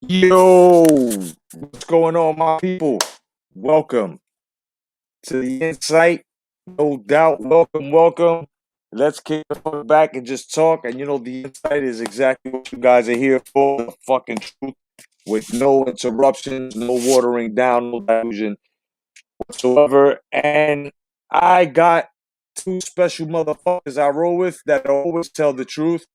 Yo, what's going on, my people? Welcome to the Insight. No doubt, welcome. Let's kick the fuck back and just talk. And the Insight is exactly what you guys are here for, the fucking truth, with no interruptions, no watering down, no dilution whatsoever. And I got two special motherfuckers I roll with that always tell the truth.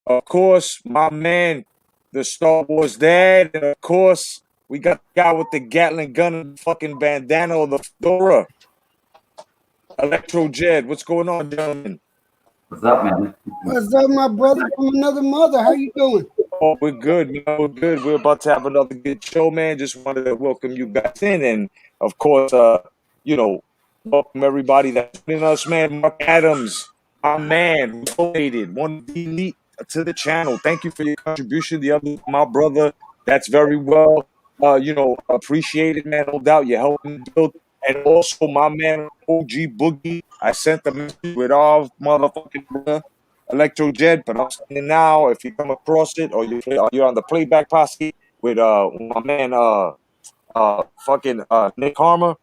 Of course, my man, the Star Wars dad, and of course, we got the guy with the Gatling gun and the fucking bandana or the fedora, Electro Jed. What's going on, gentlemen? What's up, man? What's up, my brother from another mother? How you doing? Oh, we're good, man. We're good. We're about to have another good show, man. Just wanted to welcome you guys in, and of course, you know, welcome everybody that's joining us, man. Mark Adams, my man, who donated one of the elite to the channel. Thank you for your contribution. The other, my brother, that's very well, appreciated, man. No doubt, you're helping build. And also, my man, OG Boogie, I sent the message with all motherfucking brother. Electro Jed, but I'm saying now, if you come across it or you're on the playback posse with my man fucking Nick Harmer,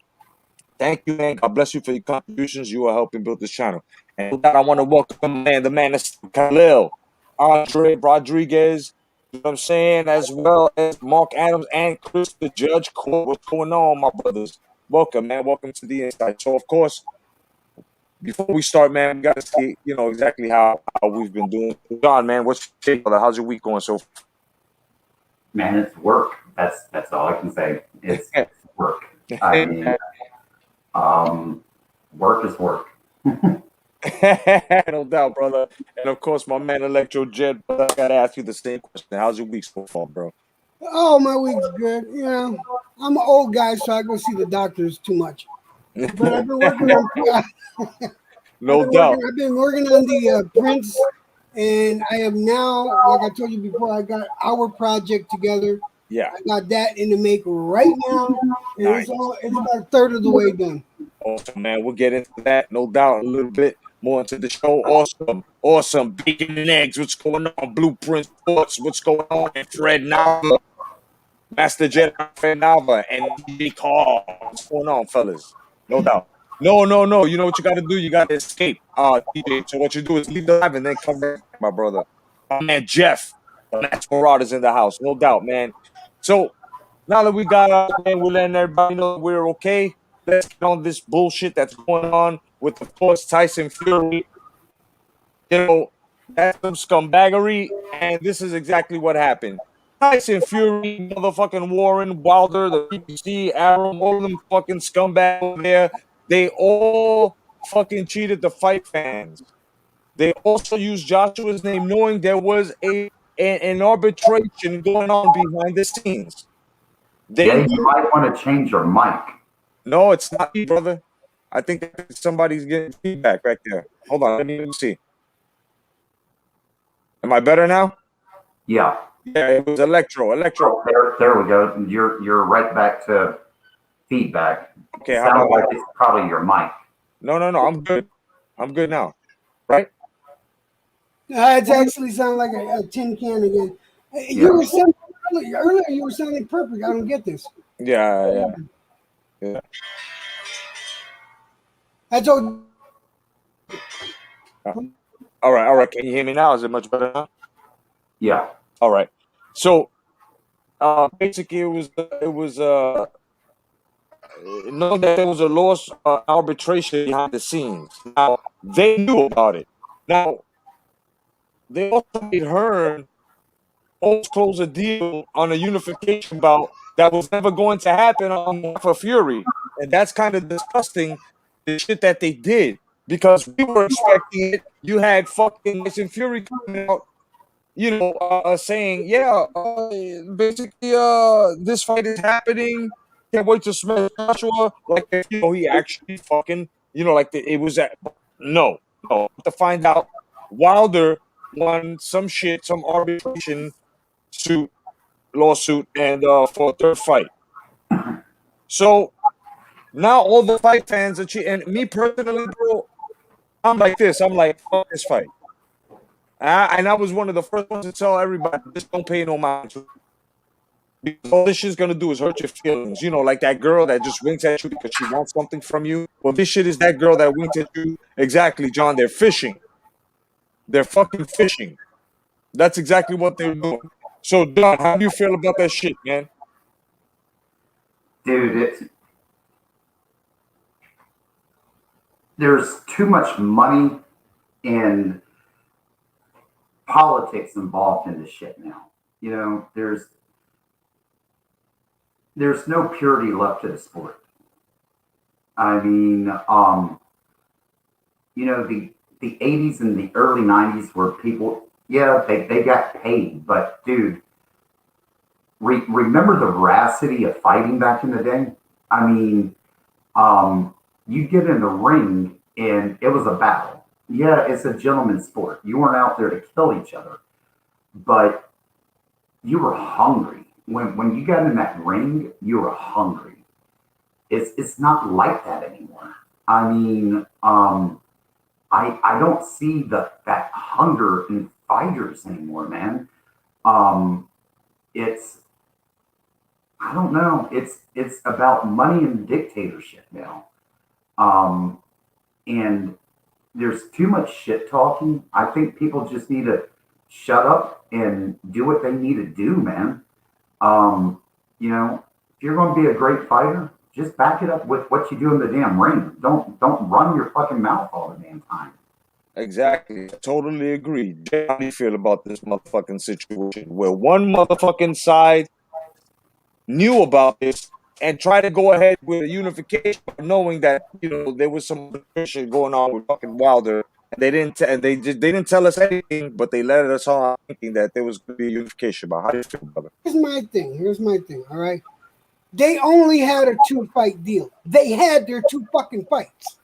thank you, man. God bless you for your contributions. You are helping build this channel. And with that, I want to welcome the man is Khalil, Andre Rodriguez, you know what I'm saying, as well as Mark Adams and Chris the Judge. What's going on, my brothers? Welcome, man. Welcome to the Inside. So of course, before we start, man, we gotta see, exactly how we've been doing. John, man, what's your take, brother? How's your week going so Man, it's work. That's all I can say. It's far? work. I mean, work is work. No doubt, brother. And of course, my man Electro Jed, brother, I gotta ask you the same question. How's your week so far, bro? Oh, my week's good. I'm an old guy, so I go see the doctors too much. But I've been working on. No doubt. I've been working on the prints, and I have now, like I told you before, I got our project together. Yeah. I got that in the make right now, and Nice. it's about a third of the way done. Awesome, man. We'll get into that, no doubt, a little bit more into the show. Awesome. Bacon and eggs. What's going on? Blueprint Sports. What's going on? And Fred Nava, Master Jedi Fred Nava, and DJ Carl. What's going on, fellas? No doubt. No. You know what you got to do? You got to escape, DJ. So what you do is leave the live and then come back, my brother. My man Jeff, the Max Marauders in the house. No doubt, man. So now that we got out, man, we're letting everybody know we're okay. Let's get on this bullshit that's going on with, of course, Tyson Fury. That's some scumbaggery, and this is exactly what happened. Tyson Fury, motherfucking Warren, Wilder, the PPC, Arum, all of them fucking scumbags over there, they all fucking cheated the fight fans. They also used Joshua's name knowing there was an arbitration going on behind the scenes. They Jay, you knew. might want to change your mic. No, it's not me, brother. I think somebody's getting feedback right there. Hold on, let me see. Am I better now? Yeah. Yeah, it was Electro. There we go. You're right back to feedback. Okay, It how about sounds like it's probably your mic. No. I'm good. I'm good now. Right? It actually sounded like a tin can again. Yeah. You were sounding earlier. You were sounding perfect. I don't get this. Yeah. I told. All right. Can you hear me now? Is it much better now? Yeah. All right. So basically it was know that there was a lost arbitration behind the scenes. Now they knew about it. Now they also made Hearn almost close a deal on a unification bout that was never going to happen on for Fury, and that's kind of disgusting. The shit that they did because we were expecting it. You had fucking Tyson Fury coming out, saying, "Yeah, basically, this fight is happening. Can't wait to smash Joshua." Like, he actually fucking, it was that. No. To find out, Wilder won some shit, some arbitration lawsuit, and for a third fight. So now all the fight fans are cheating. And me personally, bro, I'm like this. I'm like, fuck this fight. And I was one of the first ones to tell everybody, just don't pay no mind. Because all this shit's gonna do is hurt your feelings. You know, like that girl that just winks at you because she wants something from you. Well, this shit is that girl that winks at you. Exactly, John. They're fishing. They're fucking fishing. That's exactly what they're doing. So, John, how do you feel about that shit, man? Dude, there's too much money and politics involved in this shit now. You know, there's no purity left to the sport. I mean, you know, the 80s and the early 90s where people, yeah, they got paid, but dude, remember the veracity of fighting back in the day? I mean, you get in the ring and it was a battle. Yeah, it's a gentleman's sport. You weren't out there to kill each other, but you were hungry. When you got in that ring, you were hungry. It's not like that anymore. I mean, I don't see that hunger in fighters anymore, man. It's I don't know. It's about money and dictatorship now. And there's too much shit talking. I think people just need to shut up and do what they need to do, man. You know, if you're going to be a great fighter, just back it up with what you do in the damn ring. Don't run your fucking mouth all the damn time. Exactly. I totally agree. Jay, how do you feel about this motherfucking situation where one motherfucking side knew about this and tried to go ahead with a unification, knowing that there was some shit going on with fucking Wilder, and they didn't tell us anything, but they let us on thinking that there was going to be a unification. About how do you feel, brother? Here's my thing. All right, they only had a 2-fight deal. They had their 2 fucking fights.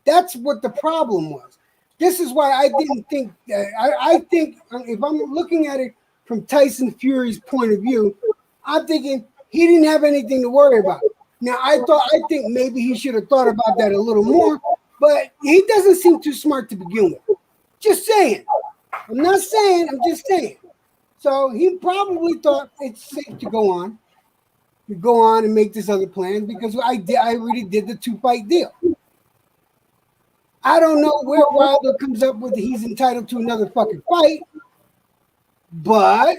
That's what the problem was. This is why I didn't think. I think if I'm looking at it from Tyson Fury's point of view, I'm thinking he didn't have anything to worry about. Now, I think maybe he should have thought about that a little more, but he doesn't seem too smart to begin with. Just saying. I'm not saying, I'm just saying. So he probably thought it's safe to go on and make this other plan because I already did the 2-fight deal. I don't know where Wilder comes up with he's entitled to another fucking fight, but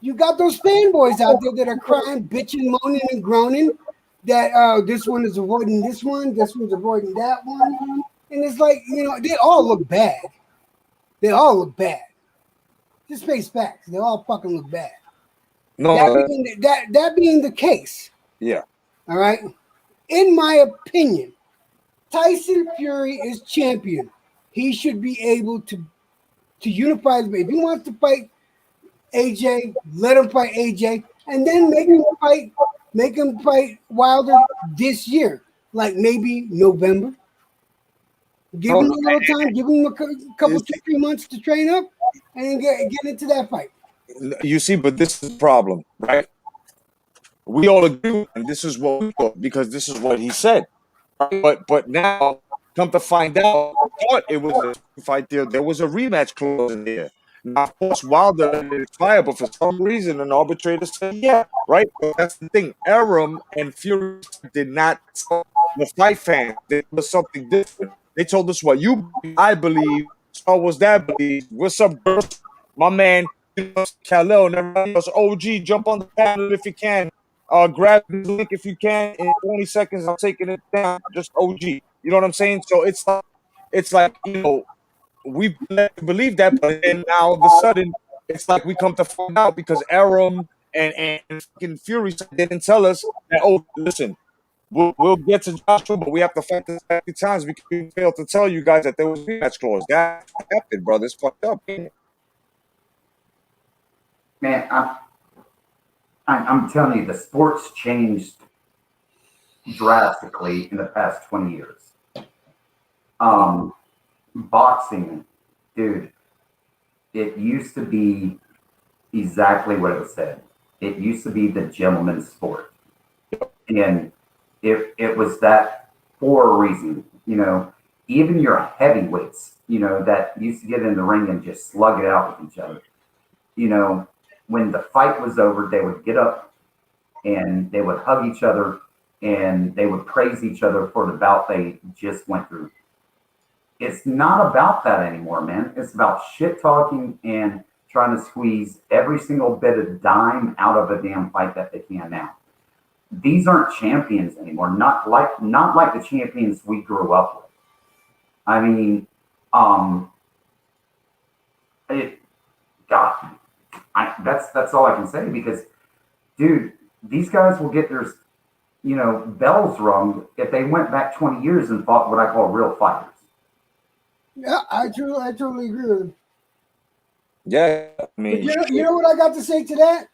you got those fanboys out there that are crying, bitching, moaning, and groaning that this one is avoiding this one's avoiding that one. And it's like, they all look bad. Just face facts. They all fucking look bad. No, that being the case. Yeah. All right. In my opinion, Tyson Fury is champion. He should be able to unify. If he wants to fight AJ, let him fight AJ, and then make him fight Wilder this year, like maybe November. Give him a little time. Give him a couple 2-3 months to train up, and then get into that fight. You see, but this is the problem, right? We all agree, and this is what we thought because this is what he said. But now, come to find out, I thought it was a fight deal. There was a rematch clause in there. Now, of course, Wilder let it expire, but for some reason, an arbitrator said, yeah, right? But that's the thing. Arum and Fury did not tell the fight fans. There was something different. They told us what I believe, Star Wars Dad believes. What's up, girls? My man, Khalil and everybody else. OG, jump on the panel if you can. Grab the link if you can. In 20 seconds, I'm taking it down. Just OG. You know what I'm saying? So it's like we believe that, but then now all of a sudden, it's like we come to find out because Arum and fucking Fury didn't tell us that. Oh, listen, we'll get to Joshua, but we have to fight this 50 times because we failed to tell you guys that there was a rematch clause. That happened, brother. It's fucked up. Man, I'm telling you, the sport's changed drastically in the past 20 years. Boxing, dude, it used to be exactly what it was said. It used to be the gentleman's sport. And it was that for a reason, even your heavyweights, that used to get in the ring and just slug it out with each other. when the fight was over, they would get up and they would hug each other and they would praise each other for the bout they just went through. It's not about that anymore, man. It's about shit talking and trying to squeeze every single bit of dime out of a damn fight that they can now. These aren't champions anymore. Not like the champions we grew up with. I mean, um, it, God, that's all I can say because, dude, these guys will get their bells rung if they went back 20 years and fought what I call real fighters. Yeah, I totally agree with him. Yeah, I But mean, you know what I got to say to that?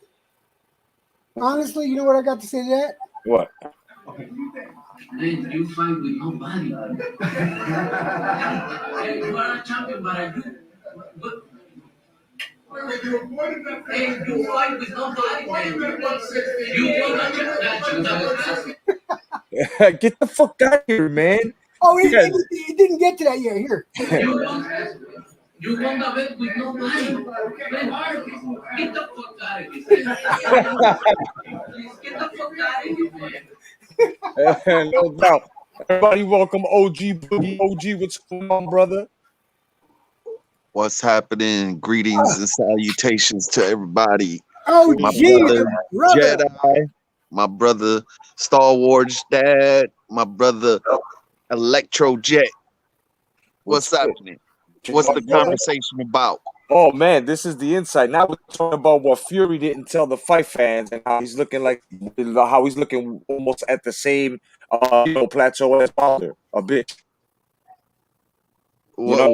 Honestly, you know what I got to say to that? what? Man, you fight with nobody. Hey, you are a champion, but hey, you fight with nobody, man. You won a championship. Get the fuck out of here, man. Oh, Yeah. it didn't get to that yet. Here. You won the bet with nobody. Man, get the fuck out of here. Please get the fuck out of here, man. No doubt. Everybody welcome OG Boogie. OG, what's going on, brother? What's happening? Greetings and salutations to everybody. Oh, My geez, brother brother. Jedi, my brother Star Wars Dad, my brother Electro Jet. What's happening? What's the conversation about? Oh man, this is the insight. Now we're talking about what Fury didn't tell the fight fans and how he's looking almost at the same plateau as Wilder, a bitch. You know,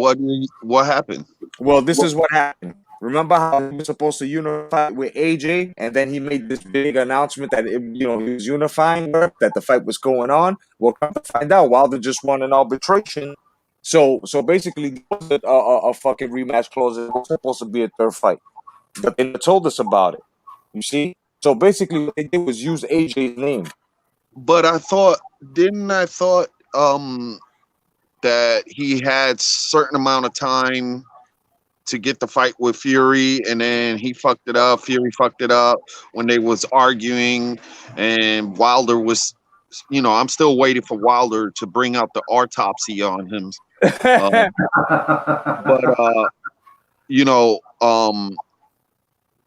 What happened? well, this is what happened. Remember how he was supposed to unify with AJ, and then he made this big announcement that he was unifying her, that the fight was going on. Well, come to find out, Wilder just won an arbitration. So basically, there was a fucking rematch clause. It was supposed to be a third fight, but they never told us about it. You see? So basically, what they did was use AJ's name. But I thought that he had certain amount of time to get the fight with Fury, and then he fucked it up. Fury fucked it up when they was arguing, and Wilder was, I'm still waiting for Wilder to bring out the autopsy on him.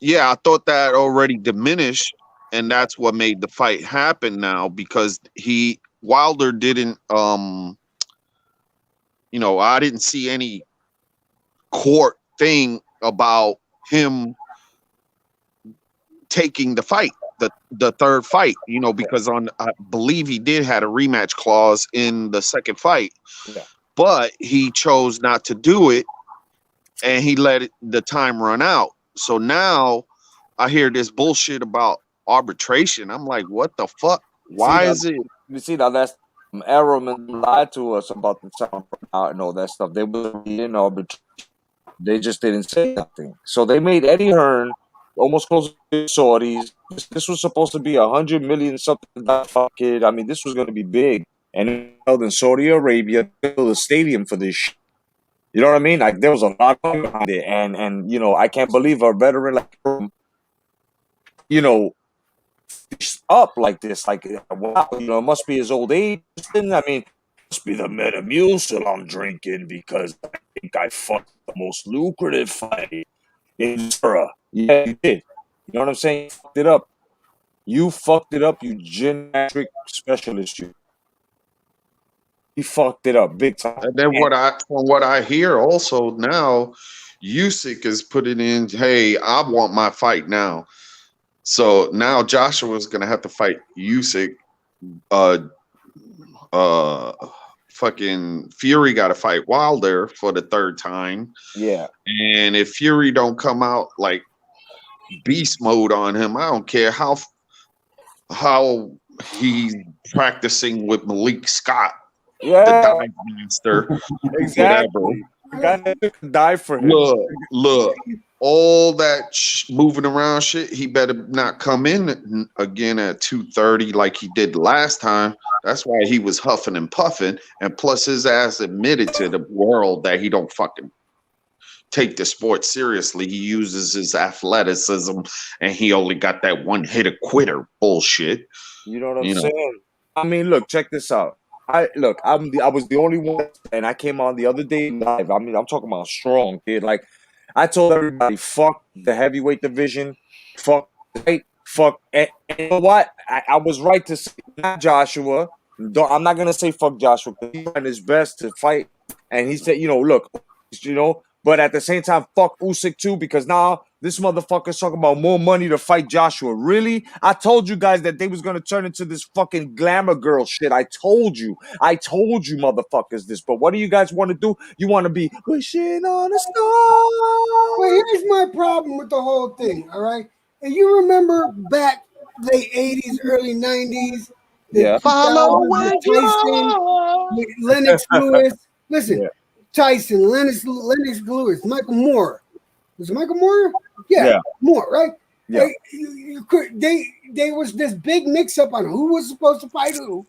Yeah, I thought that already diminished, and that's what made the fight happen now because Wilder didn't, I didn't see any court thing about him taking the fight, the third fight, because I believe he did had a rematch clause in the second fight, but he chose not to do it, and he let the time run out. So now I hear this bullshit about arbitration. I'm like, what the fuck? Why is it? You see, now that's Arrowman lied to us about the time and all that stuff. They were in arbitration. They just didn't say nothing. So they made Eddie Hearn almost close to the Saudis. This was supposed to be $100 million something. Kid. I mean, this was going to be big. And it held in Saudi Arabia, built a stadium for this shit. You know what I mean? Like, there was a lot behind it. And I can't believe a veteran like him, up like this. Like, wow, it must be his old age. I mean, must be the Metamucil I'm drinking because I think I fucked the most lucrative fight in Zura. Yeah, you did. You know what I'm saying? You fucked it up. You fucked it up, you geriatric specialist. You fucked it up big time. And then from what I hear also now, Usyk is putting in, hey, I want my fight now. So now Joshua's gonna have to fight Usyk. Fucking Fury got to fight Wilder for the third time. Yeah. And if Fury don't come out like beast mode on him, I don't care how he's practicing with Malik Scott, the dive master. Exactly. Whatever. You gotta die for him. Look. All that moving around shit, he better not come in again at 2:30 like he did last time. That's why he was huffing and puffing. And plus his ass admitted to the world that he don't fucking take the sport seriously. He uses his athleticism, and he only got that one hitter quitter bullshit. You know what I'm You know, saying? I mean, look, check this out. I was the only one, and I came on the other day live. I mean, I'm talking about strong, kid. Like, I told everybody, fuck the heavyweight division, fuck right, fuck. And you know what? I was right to say not Joshua. I'm not gonna say fuck Joshua because he's trying his best to fight, and he said, look, but at the same time, fuck Usyk too, because now this motherfucker's talking about more money to fight Joshua. Really? I told you guys that they was gonna turn into this fucking glamour girl shit. I told you, motherfuckers, this. But what do you guys want to do? You want to be wishing on a Well, star? here's my problem with the whole thing. All right, and you remember back late '80s, early '90s, the Yeah, 2000s with Tyson, with Lennox Lewis. Listen, yeah, Tyson, Lennox Lewis, Michael Moore. Was it Michael Moore? Yeah, yeah, Moore, right? yeah. They was this big mix up on who was supposed to fight who.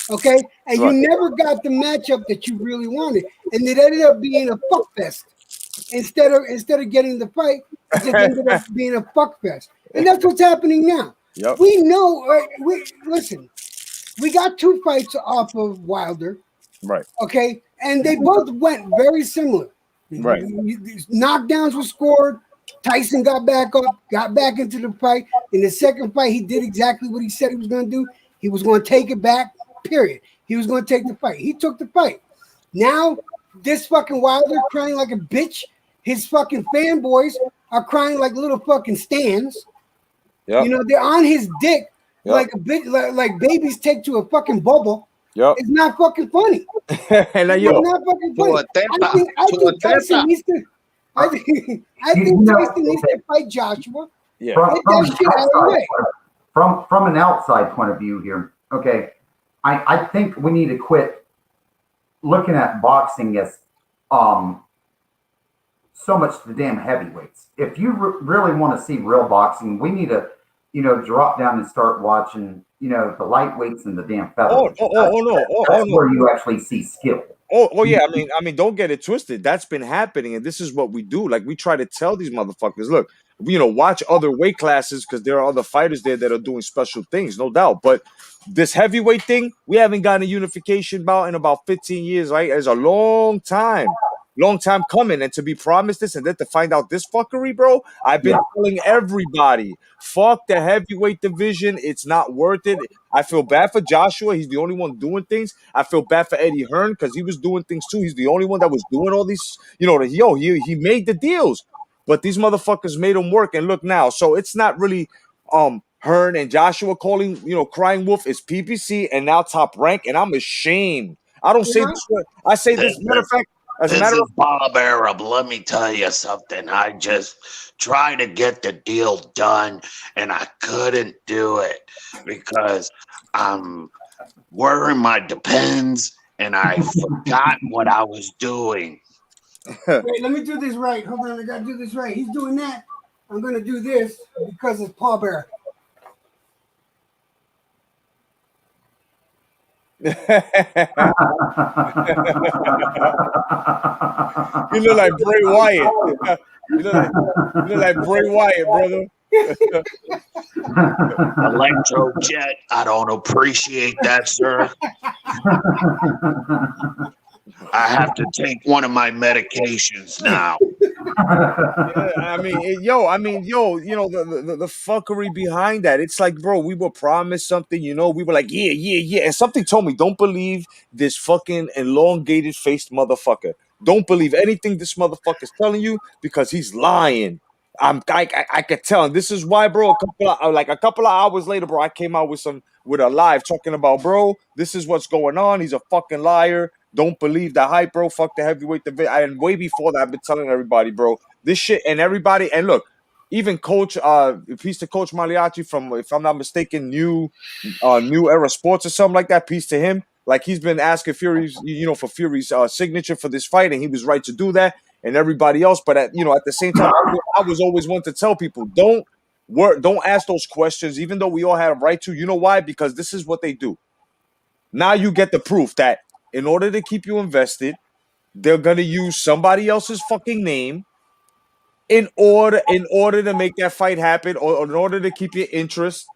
Okay, and you Right. never got the matchup that you really wanted, and it ended up being a fuck fest. Instead of getting the fight, it just ended up being a fuck fest, and that's what's happening now. Yep. We know. We listen. We got 2 fights off of Wilder. Right. Okay, and they both went very similar. Right. Knockdowns were scored. Tyson got back up, got back into the fight. In the second fight, he did exactly what he said he was going to do. He was going to take it back, period. He was going to take the fight. He took the fight. Now, this fucking Wilder crying like a bitch. His fucking fanboys are crying like little fucking stands. Yep. You know, they're on his dick Yep. like a bit, like babies take to a fucking bubble. Yep. It's not fucking funny. And It's not fucking funny. I think Tyson needs to. I think Tyson needs to fight Joshua. Yeah. Get that shit out of the way. From an outside point of view here, okay, I think we need to quit looking at boxing as so much the damn heavyweights. If you really want to see real boxing, we need to, drop down and start watching, the lightweights and the damn featherweights. That's where you actually see skill. Oh yeah. I mean, don't get it twisted. That's been happening, and this is what we do. Like, we try to tell these motherfuckers, look, watch other weight classes because there are other fighters there that are doing special things, no doubt. But this heavyweight thing, we haven't gotten a unification bout in about 15 years, right? It's a long time coming, and to be promised this and then to find out this fuckery, bro. I've been telling everybody, fuck the heavyweight division. It's not worth it. I feel bad for Joshua. He's the only one doing things. I feel bad for Eddie Hearn because he was doing things too. He's the only one that was doing all these, he made the deals. But these motherfuckers made them work, and look now. So it's not really Hearn and Joshua calling, crying wolf. It's PPC and now Top Rank, and I'm ashamed. I don't say this. I say this. Matter of fact, as a matter of Bob Arab. Let me tell you something. I just tried to get the deal done, and I couldn't do it because I'm wearing my Depends, and I forgot what I was doing. Wait, let me do this right. Hold on, I gotta do this right. He's doing that. I'm gonna do this because it's Paul Bear. You look like Bray Wyatt. You look like Bray Wyatt, brother. Electrojet. I don't appreciate that, sir. I have to take one of my medications now. Yeah, the fuckery behind that. It's like, bro, we were promised something, we were like, yeah. And something told me, don't believe this fucking elongated faced motherfucker. Don't believe anything this motherfucker's telling you because he's lying. I could tell. And this is why, bro, a couple of hours later, bro, I came out with a live talking about, bro, this is what's going on. He's a fucking liar. Don't believe the hype, bro. Fuck the heavyweight division. And way before that, I've been telling everybody, bro, this shit and everybody. And look, even Coach, peace to Coach Maliachi from, if I'm not mistaken, New Era Sports or something like that. Peace to him. Like, he's been asking Fury's, for Fury's signature for this fight, and he was right to do that. And everybody else, but at the same time, I was always one to tell people, don't ask those questions, even though we all have a right to. You know why? Because this is what they do. Now you get the proof that in order to keep you invested, they're gonna use somebody else's fucking name in order to make that fight happen, or in order to keep your interest.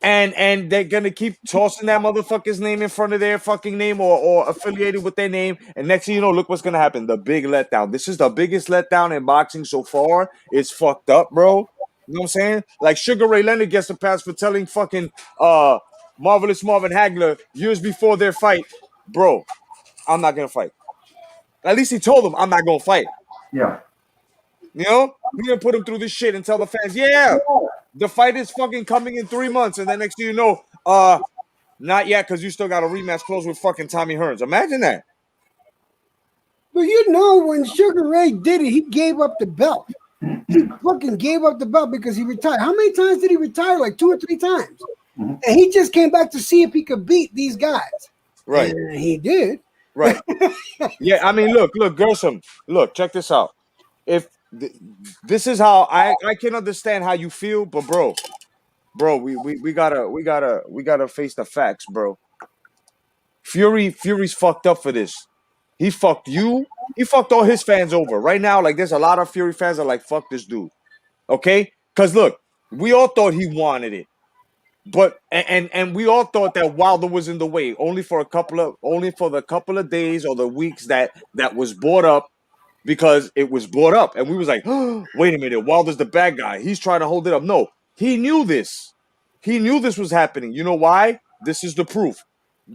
And they're gonna keep tossing that motherfucker's name in front of their fucking name, or affiliated with their name. And next thing you know, look what's gonna happen. The big letdown. This is the biggest letdown in boxing so far. It's fucked up, bro. You know what I'm saying? Like Sugar Ray Leonard gets the pass for telling fucking Marvelous Marvin Hagler years before their fight, bro, I'm not gonna fight. At least he told him I'm not gonna fight. Yeah. You know? We gonna put him through this shit and tell the fans, yeah, the fight is fucking coming in 3 months, and then next thing you know, not yet, because you still got a rematch close with fucking Tommy Hearns. Imagine that. But you know, when Sugar Ray did it, he gave up the belt. He fucking gave up the belt because he retired. How many times did he retire? Like 2 or 3 times. Mm-hmm. And he just came back to see if he could beat these guys. Right. And he did. Right. Yeah, I mean, look, Gershom, look, check this out. If this is how I can understand how you feel, but bro, we gotta face the facts, bro. Fury's fucked up for this. He fucked you. He fucked all his fans over. Right now, like there's a lot of Fury fans that are like, fuck this dude. Okay? Because look, we all thought he wanted it. But and we all thought that Wilder was in the way, only for the couple of days or the weeks that was brought up, because it was brought up. And we was like, oh, wait a minute, Wilder's the bad guy. He's trying to hold it up. No, he knew this. He knew this was happening. You know why? This is the proof.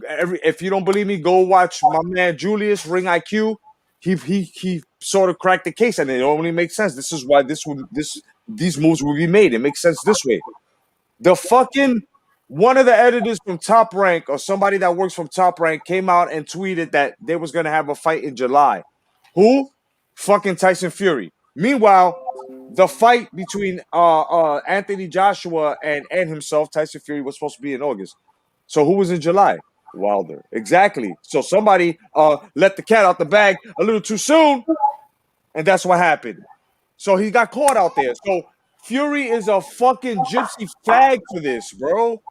If you don't believe me, go watch my man Julius Ring IQ. He sort of cracked the case, and it only makes sense. This is why these moves will be made. It makes sense this way. The fucking one of the editors from Top Rank, or somebody that works from Top Rank, came out and tweeted that they was gonna have a fight in July. Who? Fucking Tyson Fury. Meanwhile, the fight between Anthony Joshua and himself, Tyson Fury, was supposed to be in August. So who was in July? Wilder. Exactly. So somebody let the cat out the bag a little too soon, and that's what happened. So he got caught out there. So Fury is a fucking gypsy fag for this, bro.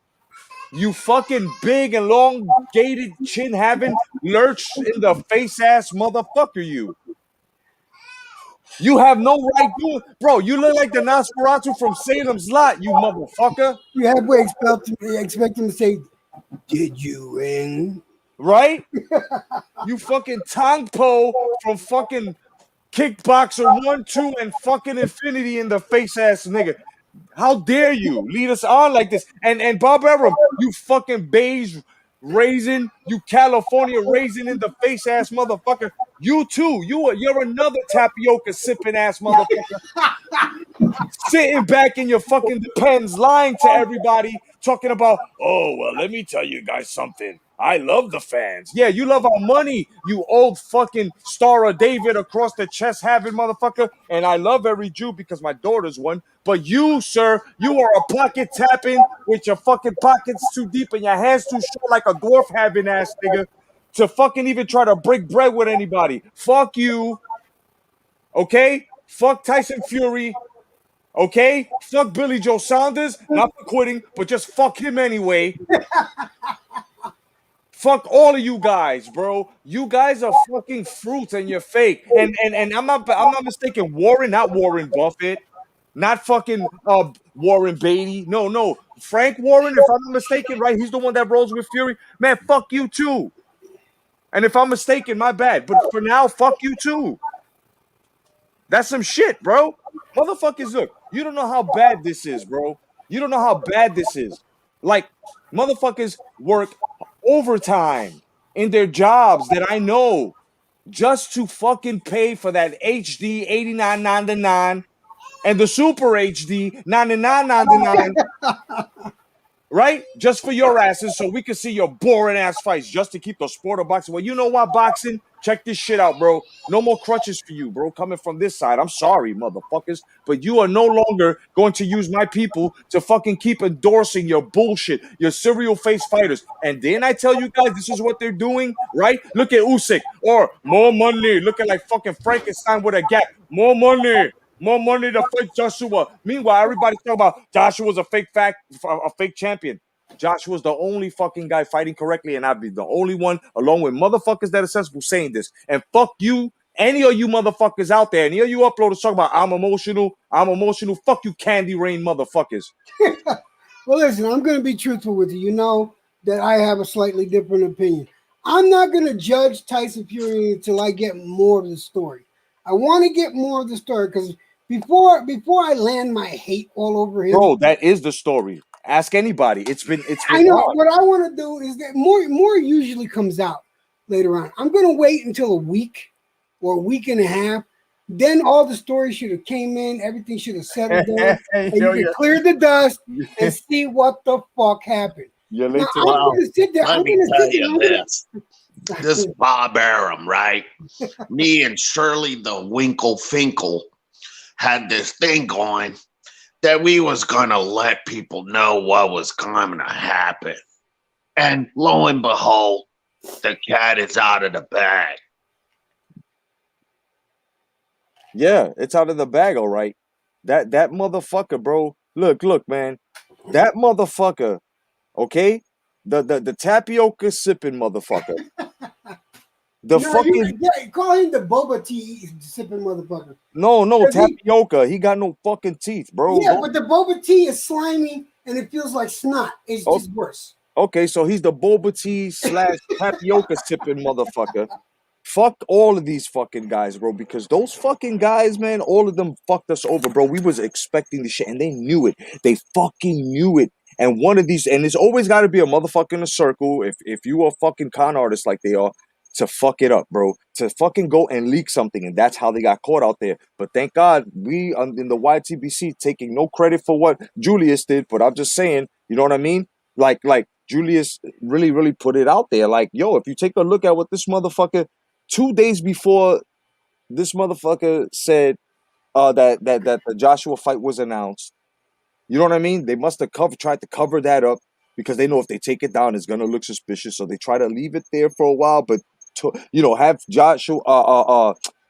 You fucking big and elongated chin having lurch in the face ass motherfucker, you. You have no right doing, bro. You look like the Nosferatu from Salem's Lot, you motherfucker. You halfway expect him to say, "Did you win?" Right? You fucking Tongpo from fucking Kickboxer 1, 2, and fucking Infinity in the face ass nigga. How dare you lead us on like this? And Bob Arum, you fucking beige raisin, you California raisin in the face ass motherfucker. You too. You're another tapioca sipping ass motherfucker. Sitting back in your fucking Depends, lying to everybody, talking about, oh, well, let me tell you guys something. I love the fans. Yeah, you love our money, you old fucking Star of David across the chest having motherfucker. And I love every Jew because my daughter's one. But you, sir, you are a pocket tapping with your fucking pockets too deep and your hands too short like a dwarf having ass nigga to fucking even try to break bread with anybody. Fuck you. Okay? Fuck Tyson Fury. Okay? Fuck Billy Joe Saunders. Not for quitting, but just fuck him anyway. Fuck all of you guys, bro. You guys are fucking fruits and you're fake. And I'm not mistaken. Not Warren Buffett. Not fucking Warren Beatty. No. Frank Warren, if I'm not mistaken, right? He's the one that rolls with Fury. Man, fuck you too. And if I'm mistaken, my bad. But for now, fuck you too. That's some shit, bro. Motherfuckers, look, you don't know how bad this is, bro. You don't know how bad this is. Like, motherfuckers work overtime in their jobs that I know just to fucking pay for that HD $89.99 and the Super HD $99.99. Right? Just for your asses, so we can see your boring ass fights, just to keep the sport of boxing. Well, you know what, boxing? Check this shit out, bro. No more crutches for you, bro. Coming from this side. I'm sorry, motherfuckers, but you are no longer going to use my people to fucking keep endorsing your bullshit, your serial face fighters. And then I tell you guys, this is what they're doing, right? Look at Usyk, or more money, looking like fucking Frankenstein with a gap. More money. More money to fight Joshua. Meanwhile, everybody's talking about Joshua's a fake champion. Joshua's the only fucking guy fighting correctly, and I'd be the only one, along with motherfuckers that are sensible, saying this. And fuck you Any of you motherfuckers out there, any of you uploaders talk about I'm emotional, fuck you Candy Rain motherfuckers. Well, listen, I'm going to be truthful with you. You know that I have a slightly different opinion. I'm not going to judge Tyson Fury until I get more of the story. I want to get more of the story because before I land my hate all over him, Bro, that is the story. Ask anybody. It's been I know on. what I want to do is that more usually comes out later on. I'm going to wait until a week or a week and a half. Then all the stories should have came in, everything should have settled down, and you can clear the dust and see what the fuck happened. You're Now, late to I'm Well, going to sit there. let I'm me going to tell sit there. you this. This Bob Arum, right? Me and Shirley the Winkle Finkel had this thing going that we was gonna let people know what was going to happen. And lo and behold, the cat is out of the bag. Yeah, it's out of the bag, all right. That motherfucker, bro. Look, man. That motherfucker, okay? The tapioca sipping motherfucker. The No, fucking call him the boba tea sipping motherfucker. no, 'Cause tapioca. He got no fucking teeth, bro. yeah, but the boba tea is slimy and it feels like snot. It's Oh, just worse. okay, so he's the boba tea / tapioca sipping motherfucker. Fuck all of these fucking guys, bro, because those fucking guys, man, all of them fucked us over, bro. We was expecting the shit and they knew it. They fucking knew it. And one of these, and there's always got to be a motherfucker in a circle, if you are a fucking con artist like they are, to fuck it up, bro. To fucking go and leak something. And that's how they got caught out there. But thank God we in the YTBC taking no credit for what Julius did. But I'm just saying, you know what I mean? Like Julius really put it out there. Like, yo, if you take a look at what this motherfucker 2 days before this motherfucker said that the Joshua fight was announced. You know what I mean? They must have tried to cover that up because they know if they take it down, it's gonna look suspicious. So they try to leave it there for a while, but have Joshua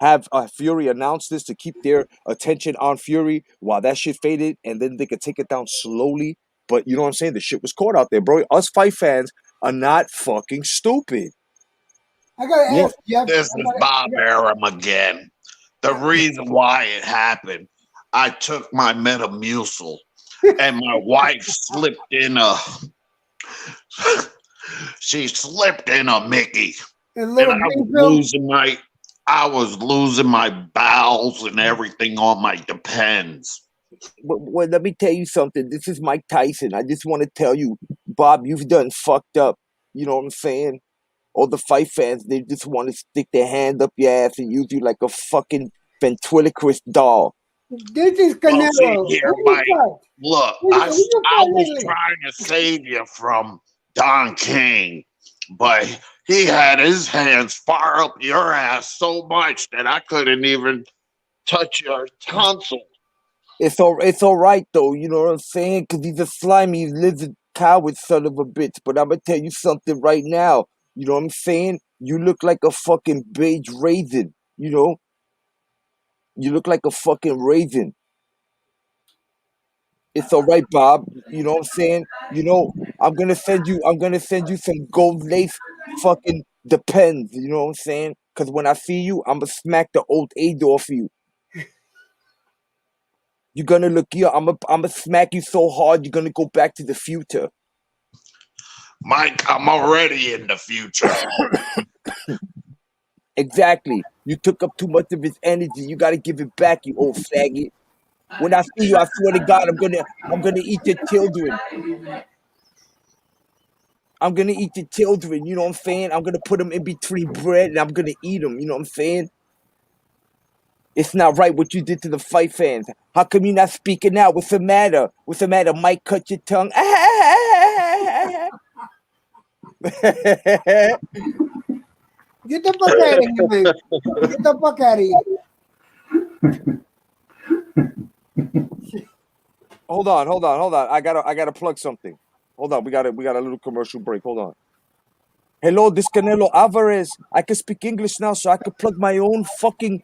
have Fury announce this to keep their attention on Fury while that shit faded, and then they could take it down slowly. But you know what I'm saying? The shit was caught out there, bro. Us fight fans are not fucking stupid. I gotta Yeah. ask Jeff. This is Bob Arum again. The reason why it happened, I took my Metamucil and my wife slipped in a she slipped in a Mickey. And I was losing my bowels and everything on my Depends. Well, let me tell you something. This is Mike Tyson. I just want to tell you, Bob, you've done fucked up. You know what I'm saying? All the fight fans, they just want to stick their hand up your ass and use you like a fucking ventriloquist doll. This is Well, Canelo. see here, Mike. Look, I was trying to save you from Don King, but he had his hands far up your ass so much that I couldn't even touch your tonsil. It's all right though. You know what I'm saying? Because he's a slimy lizard coward son of a bitch. But I'm gonna tell you something right now. You know what I'm saying? You look like a fucking beige raisin. You know, you look like a fucking raisin. It's all right, Bob. You know what I'm saying? You know, I'm gonna send you some gold lace fucking Depends. You know what I'm saying? Because when I see you, I'm gonna smack the old age off you. You're gonna look here. I'm gonna smack you so hard you're gonna go back to the future. Mike, I'm already in the future. Exactly. You took up too much of his energy. You gotta give it back, you old faggot. When I see you, I swear to God, I'm gonna eat your children. I'm gonna eat your children. You know what I'm saying? I'm gonna put them in between bread and I'm gonna eat them. You know what I'm saying? It's not right what you did to the fight fans. How come you not speaking out? What's the matter? What's the matter? Mike, cut your tongue. Get the fuck out of here, man. Get the fuck out of here. Hold on. I gotta plug something. Hold on, we got a little commercial break. Hold on. Hello, this Canelo Alvarez. I can speak English now, so I can plug my own fucking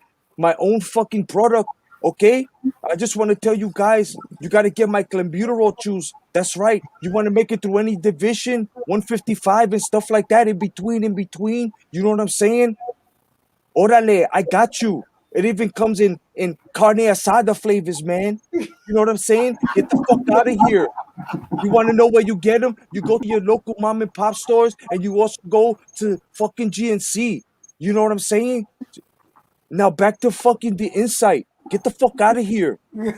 product. Okay? I just want to tell you guys, you got to get my clenbuterol juice. That's right. You want to make it through any division, 155 and stuff like that in between. You know what I'm saying? Orale, I got you. It even comes in carne asada flavors, man. You know what I'm saying? Get the fuck out of here. You want to know where you get them? You go to your local mom and pop stores, and you also go to fucking GNC. You know what I'm saying? Now back to fucking the insight. Get the fuck out of here. You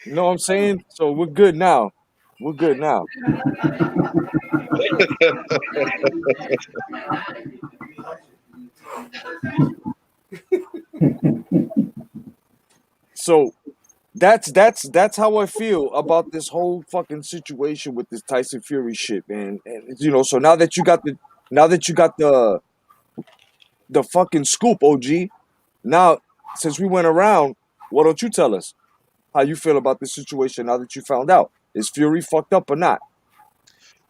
know what I'm saying? So we're good now. We're good now. So that's how I feel about this whole fucking situation with this Tyson Fury shit, man. And you know, so now that you got the fucking scoop, OG. Now, since we went around, why don't you tell us how you feel about this situation now that you found out? Is Fury fucked up or not?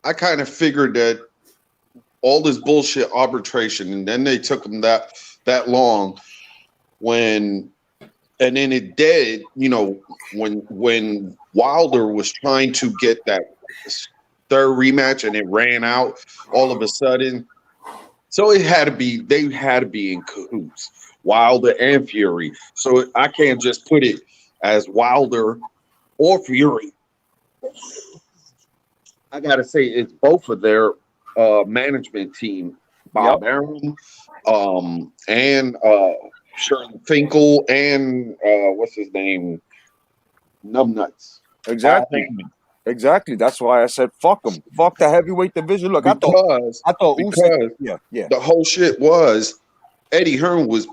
I kind of figured that all this bullshit arbitration, and then they took him that long when, and then it did. You know, when Wilder was trying to get that third rematch and it ran out all of a sudden. So it had to be, they had to be in cahoots, Wilder and Fury. So I can't just put it as Wilder or Fury. I gotta say it's both of their management team, Bob Arum, and Shirley Finkel, and what's his name, Numbnuts. Exactly. Exactly. That's why I said fuck them. Fuck the heavyweight division. Look, because I thought Usyk, yeah. The whole shit was Eddie Hearn was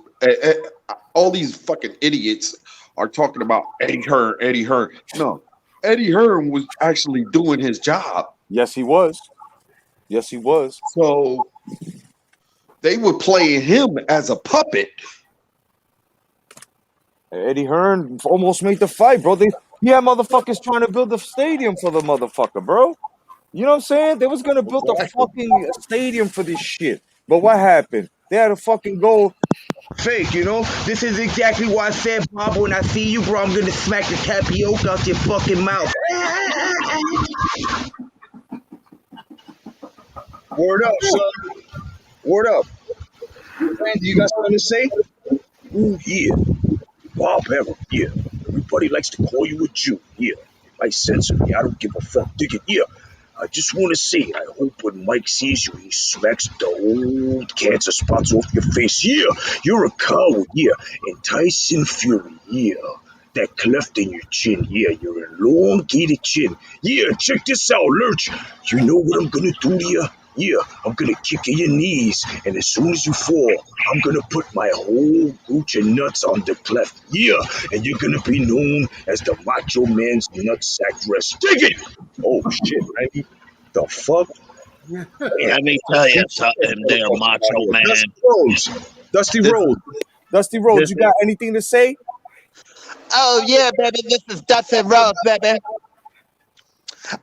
all these fucking idiots are talking about Eddie Hearn. No, Eddie Hearn was actually doing his job. Yes, he was. Yes, he was. So they were playing him as a puppet. Eddie Hearn almost made the fight, bro. He had motherfuckers trying to build a stadium for the motherfucker, bro. You know what I'm saying? They was gonna build a fucking stadium for this shit. But what happened? They had to fucking go fake, you know? This is exactly why I said, Bob, when I see you, bro, I'm gonna smack the tapioca out your fucking mouth. Word up, son. Word up. Man, do you got something to say? Ooh, yeah. Bob Arum, yeah. Everybody likes to call you a Jew, yeah. I censor me. I don't give a fuck. Dig it, yeah. I just want to say, I hope when Mike sees you, he smacks the old cancer spots off your face. Yeah, you're a coward. Yeah, and Tyson Fury. Yeah, that cleft in your chin. Yeah, your elongated chin. Yeah, check this out, Lurch. You know what I'm gonna do to you? Yeah, I'm gonna kick in your knees, and as soon as you fall, I'm gonna put my whole gooch and nuts on the cleft. Yeah, and you're gonna be known as the Macho Man's nutsack rest. Dig it! Oh shit, Randy. The fuck? Let me tell you something there, Macho Man. Dusty Rhodes. Dusty Rhodes, you got anything to say? Oh, yeah, baby. This is Dusty Rhodes, baby.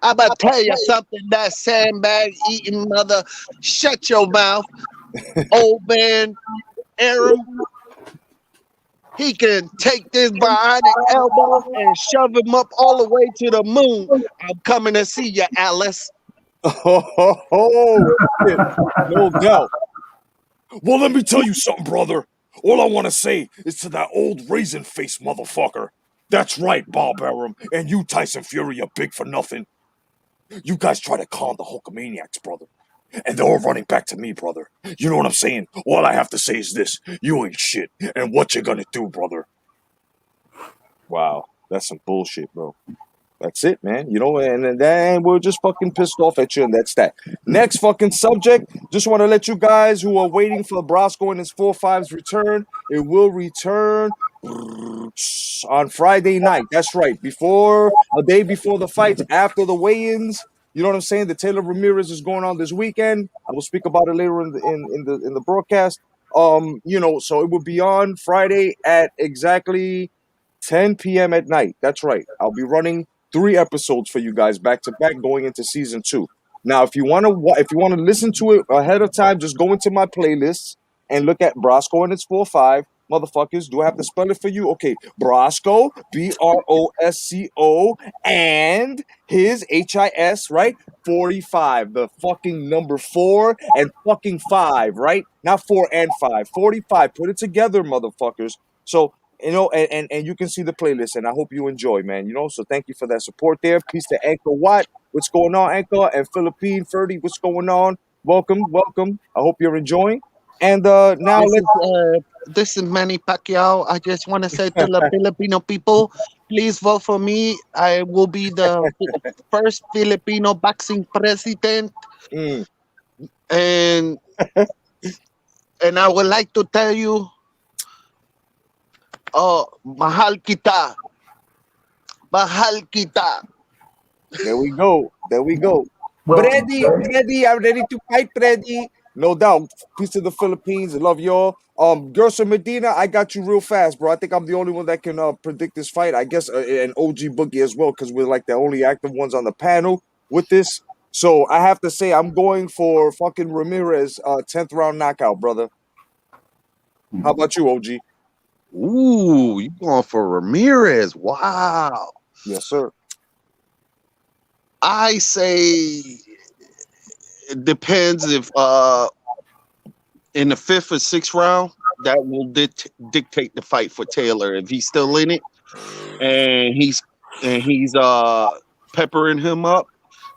I'm going to tell you something, that sandbag eating mother. Shut your mouth. Old man Arum. He can take this bionic elbow and shove him up all the way to the moon. I'm coming to see you, Alice. Oh, shit. No doubt. Well, let me tell you something, brother. All I want to say is to that old raisin-faced motherfucker. That's right, Bob Arum, and you, Tyson Fury, are big for nothing. You guys try to calm the Hulkamaniacs, brother. And they're all running back to me, brother. You know what I'm saying? All I have to say is this. You ain't shit. And what you gonna do, brother? Wow. That's some bullshit, bro. That's it, man. You know, and then we're just fucking pissed off at you, and that's that. Next fucking subject. Just want to let you guys who are waiting for Brasco and his 4-5's return. It will return on Friday night. That's right. A day before the fights, after the weigh-ins. You know what I'm saying? The Taylor Ramirez is going on this weekend. I will speak about it later in the broadcast. You know, so it will be on Friday at exactly 10 p.m. at night. That's right. I'll be running 3 episodes for you guys back to back going into season 2. Now, if you want to listen to it ahead of time, just go into my playlists and look at Brasco and its 4-5. motherfuckers. Do I have to spell it for you? Okay, Brosco, Brosco, and his HIS, right? 45, the fucking number 4 and fucking 5, right? Not 4 and 5, 45. Put it together, motherfuckers. So, and you can see the playlist, and I hope you enjoy, man. So thank you for that support there. Peace to Anchor Watt. What's going on, Anchor? And Philippine 30, what's going on? Welcome, welcome. I hope you're enjoying. And now This let's. is this is Manny Pacquiao. I just want to say to the Filipino people, please vote for me. I will be the first Filipino boxing president, Mm, and I would like to tell you, oh, mahal kita. there we go. There we go. Well, Brady, I'm ready to fight, Brady. No doubt. Peace to the Philippines. I love y'all. Gerson Medina, I got you real fast, bro. I think I'm the only one that can predict this fight. I guess an OG Boogie as well, because we're like the only active ones on the panel with this. So I have to say, I'm going for fucking Ramirez, 10th round knockout, brother. How about you, OG? Ooh, you going for Ramirez? Wow. Yes, sir. I say it depends if in the 5th or 6th round that will dictate the fight for Taylor. If he's still in it and he's peppering him up,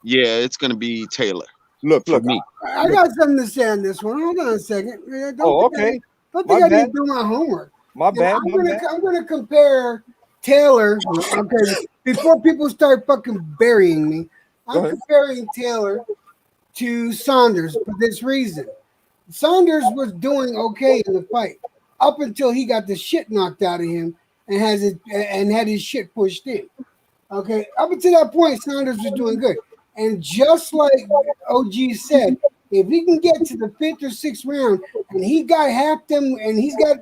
yeah, it's gonna be Taylor Look, for look. me. I got something to say on this one. Hold on a second. Oh, okay. Don't My think I bad. didn't do my homework. My And bad. My bad. I'm gonna compare Taylor. Okay, before people start fucking burying me, Go I'm ahead. comparing Taylor to Saunders for this reason. Saunders was doing okay in the fight up until he got the shit knocked out of him and had his shit pushed in. Okay, up until that point, Saunders was doing good. And just like OG said, if he can get to the 5th or 6th round and he got half them and he's got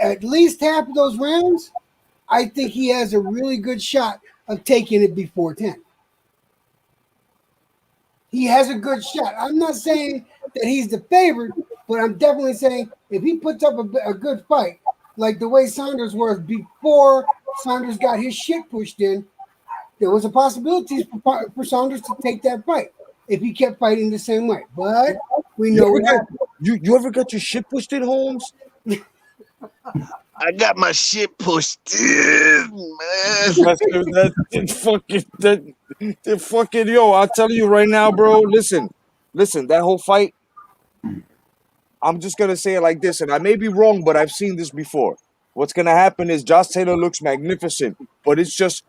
at least half of those rounds, I think he has a really good shot of taking it before 10. He has a good shot. I'm not saying that he's the favorite, but I'm definitely saying if he puts up a good fight, like the way Saunders was before Saunders got his shit pushed in, there was a possibility for Saunders to take that fight if he kept fighting the same way. But we You know ever what got happened. you ever got your shit pushed in, Holmes? I got my shit pushed in, man. That fucking yo. I'll tell you right now, bro. Listen. That whole fight. I'm just gonna say it like this, and I may be wrong, but I've seen this before. What's gonna happen is Josh Taylor looks magnificent, but it's just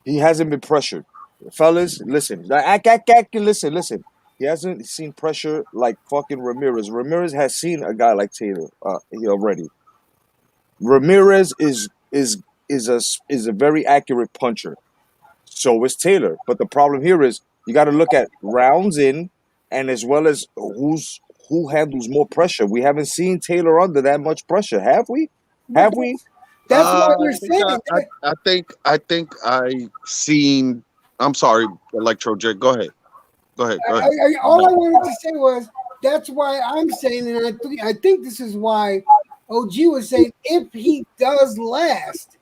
he hasn't been pressured. Fellas, listen. Listen. He hasn't seen pressure like fucking Ramirez. Ramirez has seen a guy like Taylor he already. Ramirez is a very accurate puncher. So is Taylor. But the problem here is you got to look at rounds in, and as well as who handles more pressure. We haven't seen Taylor under that much pressure, have we? Have we? That's why we're I think saying that. I think I seen. I'm sorry, Electro J. Go ahead. Go ahead. Go ahead. All I wanted to say was that's why I'm saying, and I think this is why OG was saying if he does last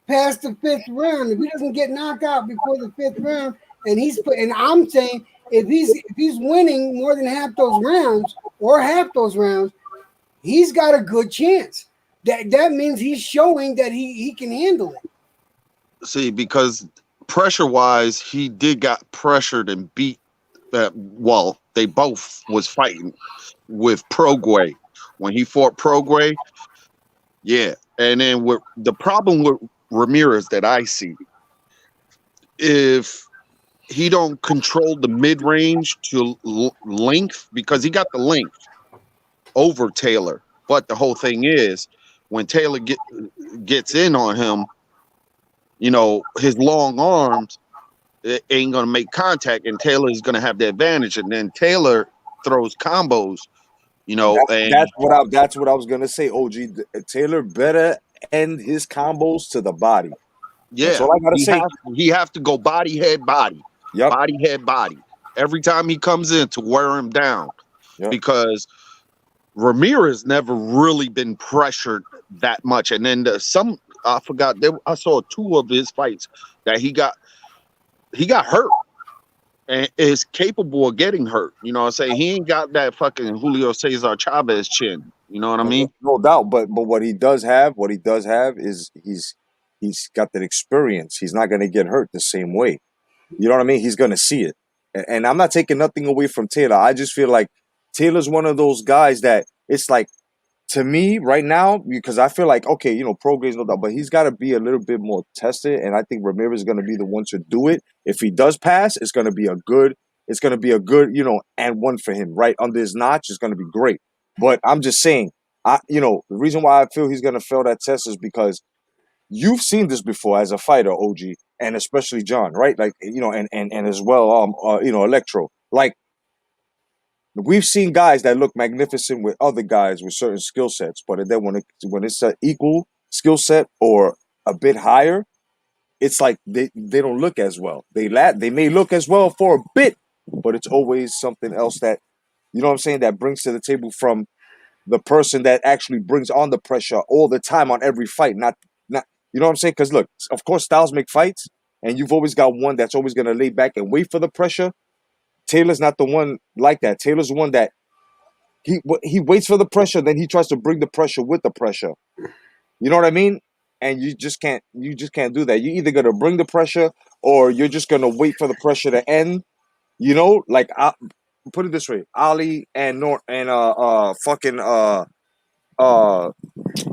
past the 5th round, if he doesn't get knocked out before the 5th round, and I'm saying if he's winning more than half those rounds or half those rounds, he's got a good chance. That means he's showing that he can handle it. See, because pressure wise, he did got pressured and beat. Well, they both was fighting with Prograis when he fought Prograis. Yeah, and then with the problem with Ramirez that I see, if he don't control the mid range to length, because he got the length over Taylor, but the whole thing is when Taylor gets in on him, his long arms, it ain't gonna make contact, and Taylor is gonna have the advantage. And then Taylor throws combos, and That's what I was gonna say. OG Taylor better end his combos to the body. That's yeah, all I gotta say. he have to go body head body, Yep. body head body every time he comes in to wear him down, Yep. because Ramirez never really been pressured that much. And then I forgot, I saw 2 of his fights that he got hurt and is capable of getting hurt. You know what I'm saying? He ain't got that fucking Julio Cesar Chavez chin. You know what I mean? No doubt. But what he does have, is he's got that experience. He's not going to get hurt the same way. You know what I mean? He's going to see it. And I'm not taking nothing away from Taylor. I just feel like Taylor's one of those guys that it's like, to me right now, because I feel like, okay, pro grades, no doubt, but he's got to be a little bit more tested. And I think Ramirez is going to be the one to do it. If he does pass, it's going to be a good, and one for him right under his notch is going to be great. But I'm just saying, the reason why I feel he's going to fail that test is because you've seen this before as a fighter, OG, and especially John, right? Like, and as well, Electro. Like, we've seen guys that look magnificent with other guys with certain skill sets, but then when it's an equal skill set or a bit higher, it's like they don't look as well. They may look as well for a bit, but it's always something else that, you know what I'm saying, that brings to the table from the person that actually brings on the pressure all the time on every fight. Not you know what I'm saying? Because look, of course, styles make fights, and you've always got one that's always going to lay back and wait for the pressure. Taylor's not the one like that. Taylor's the one that he waits for the pressure, then he tries to bring the pressure with the pressure. You know what I mean? And you just can't do that. You're either gonna bring the pressure or you're just gonna wait for the pressure to end. Like put it this way: Ali and fucking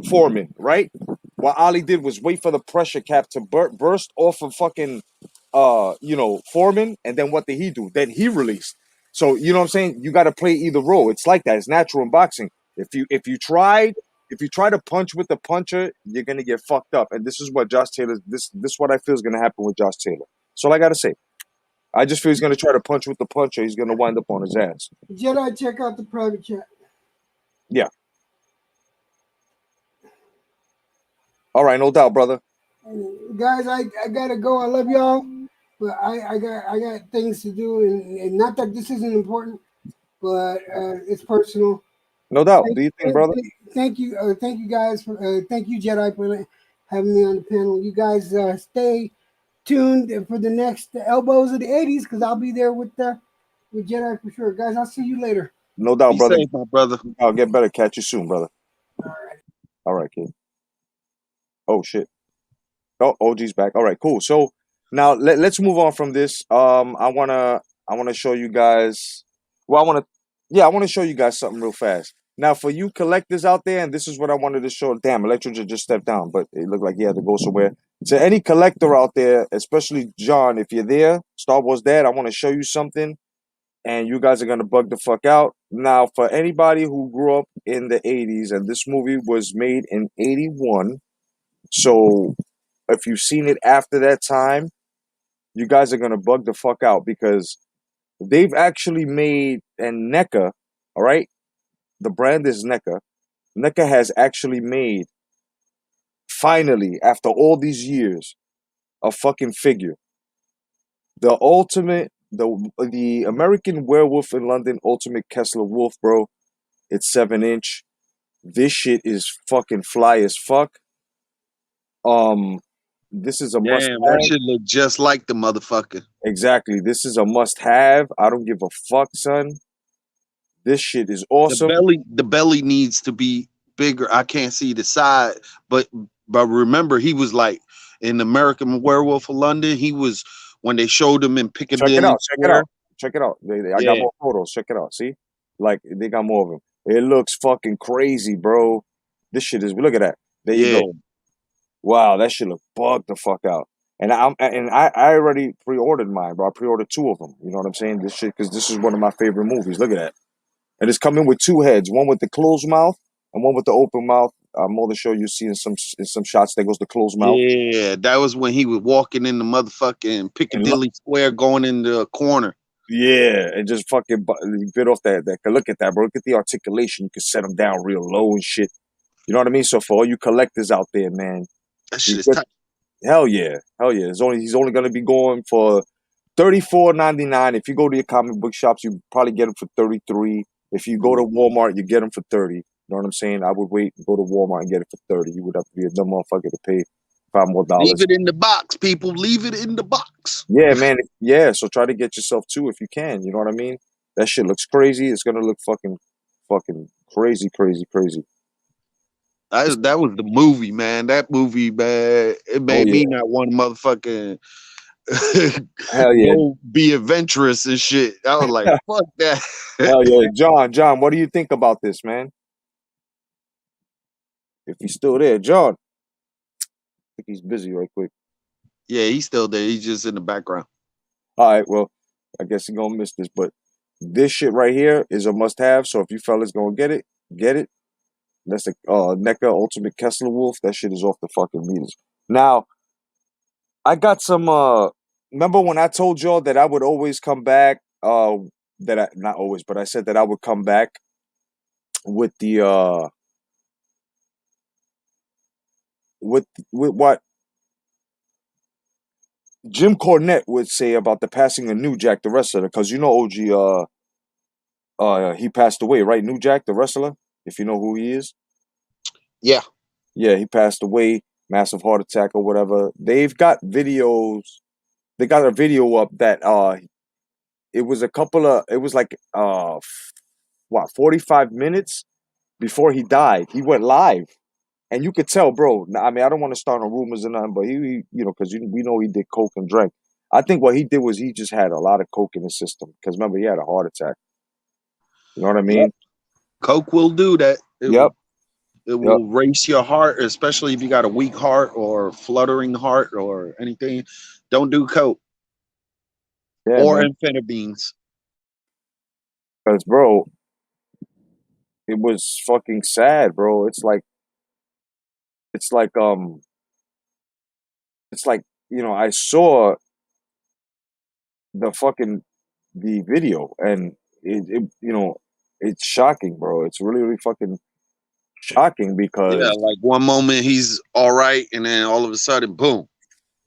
Foreman, right? What Ali did was wait for the pressure cap to burst off of fucking Foreman, and then what did he do? Then he released. So you know what I'm saying? You got to play either role. It's like that. It's natural in boxing. If you try to punch with the puncher, you're gonna get fucked up. And this is what Josh Taylor. This what I feel is gonna happen with Josh Taylor. So I gotta say, I just feel he's gonna try to punch with the puncher. He's gonna wind up on his ass. Jedi, check out the private chat. Yeah. All right, no doubt, brother. Guys, I gotta go. I love y'all, but I got things to do, and not that this isn't important, but it's personal. No doubt. Do you think, brother? Thank you guys for thank you, Jedi, for having me on the panel. You guys stay tuned for the next elbows of the '80s because I'll be there with Jedi for sure, guys. I'll see you later. No doubt, brother. Safe, my brother. I'll get better. Catch you soon, brother. All right, kid. Oh shit. Oh, OG's back. All right, cool. So now let's move on from this. I wanna show you guys. Well, I want to show you guys something real fast. Now, for you collectors out there, and this is what I wanted to show. Damn, Electro just stepped down, but it looked like he had to go somewhere. To any collector out there, especially John, if you're there, Star Wars Dad, I want to show you something, and you guys are gonna bug the fuck out. Now, for anybody who grew up in the '80s, and this movie was made in '81, so if you've seen it after that time, you guys are gonna bug the fuck out because they've actually made, and NECA, all right, the brand is NECA. NECA has actually made, finally, after all these years, a fucking figure. The ultimate, the American Werewolf in London Ultimate Kessler Wolf, bro. It's 7-inch. This shit is fucking fly as fuck. This is a must Damn, have. that shit look just like the motherfucker. Exactly. This is a must have. I don't give a fuck, son. This shit is awesome. The belly needs to be bigger. I can't see the side, but remember, he was like in American Werewolf of London. He was when they showed him in Piccadilly Check it out. I got more photos. Check it out. See, like they got more of them. It looks fucking crazy, bro. This shit is. Look at that. There you go. Wow, that shit look bugged the fuck out. And I already pre-ordered mine, bro. I pre-ordered 2 of them. You know what I'm saying? This shit, because this is one of my favorite movies. Look at that. And it's coming with 2 heads, one with the closed mouth and one with the open mouth. More to show you see in some shots. There goes the closed mouth. Yeah, that was when he was walking in the motherfucking Piccadilly Square, going in the corner. Yeah, and just fucking bit off that. Look at that, bro. Look at the articulation. You can set them down real low and shit. You know what I mean? So for all you collectors out there, man, that shit is tight. Hell yeah. He's only gonna be going for $34.99. If you go to your comic book shops, you probably get them for $33. If you go to Walmart, you get them for 30. You know what I'm saying? I would wait and go to Walmart and get it for 30. You would have to be a dumb motherfucker to pay $5 more. Leave it in the box, people. Leave it in the box. Yeah, man. Yeah, so try to get yourself two if you can. You know what I mean? That shit looks crazy. It's gonna look fucking crazy, crazy, crazy. That was the movie, man. That movie, man, it Oh made yeah, me not want to motherfucking hell yeah, go be adventurous and shit. I was like, fuck that. hell yeah. John, what do you think about this, man? If he's still there, John, I think he's busy right quick. Yeah, he's still there. He's just in the background. All right, well, I guess you're gonna miss this, but this shit right here is a must-have. So if you fellas gonna get it, get it. That's the NECA Ultimate Kessler Wolf. That shit is off the fucking meters. Now, I got some remember when I told y'all that I would always come back, that I not always, but I said that I would come back with the with what Jim Cornette would say about the passing of New Jack the wrestler, because you know OG he passed away, right? New Jack the wrestler, if you know who he is. Yeah. Yeah, he passed away, massive heart attack or whatever. They've got videos. They got a video up that it was it was like 45 minutes before he died. He went live. And you could tell, bro. I mean, I don't want to start on rumors or nothing, but he because we know he did coke and drank. I think what he did was he just had a lot of coke in his system. Because remember, he had a heart attack. You know what I mean? Yep. Coke will do that. Yep. It will race your heart, especially if you got a weak heart or fluttering heart or anything. Don't do coke or amphetamines. Because, bro, it was fucking sad, bro. It's like, I saw the video and it's shocking, bro. It's really, really fucking shocking Yeah, because like one moment he's all right, and then all of a sudden, boom.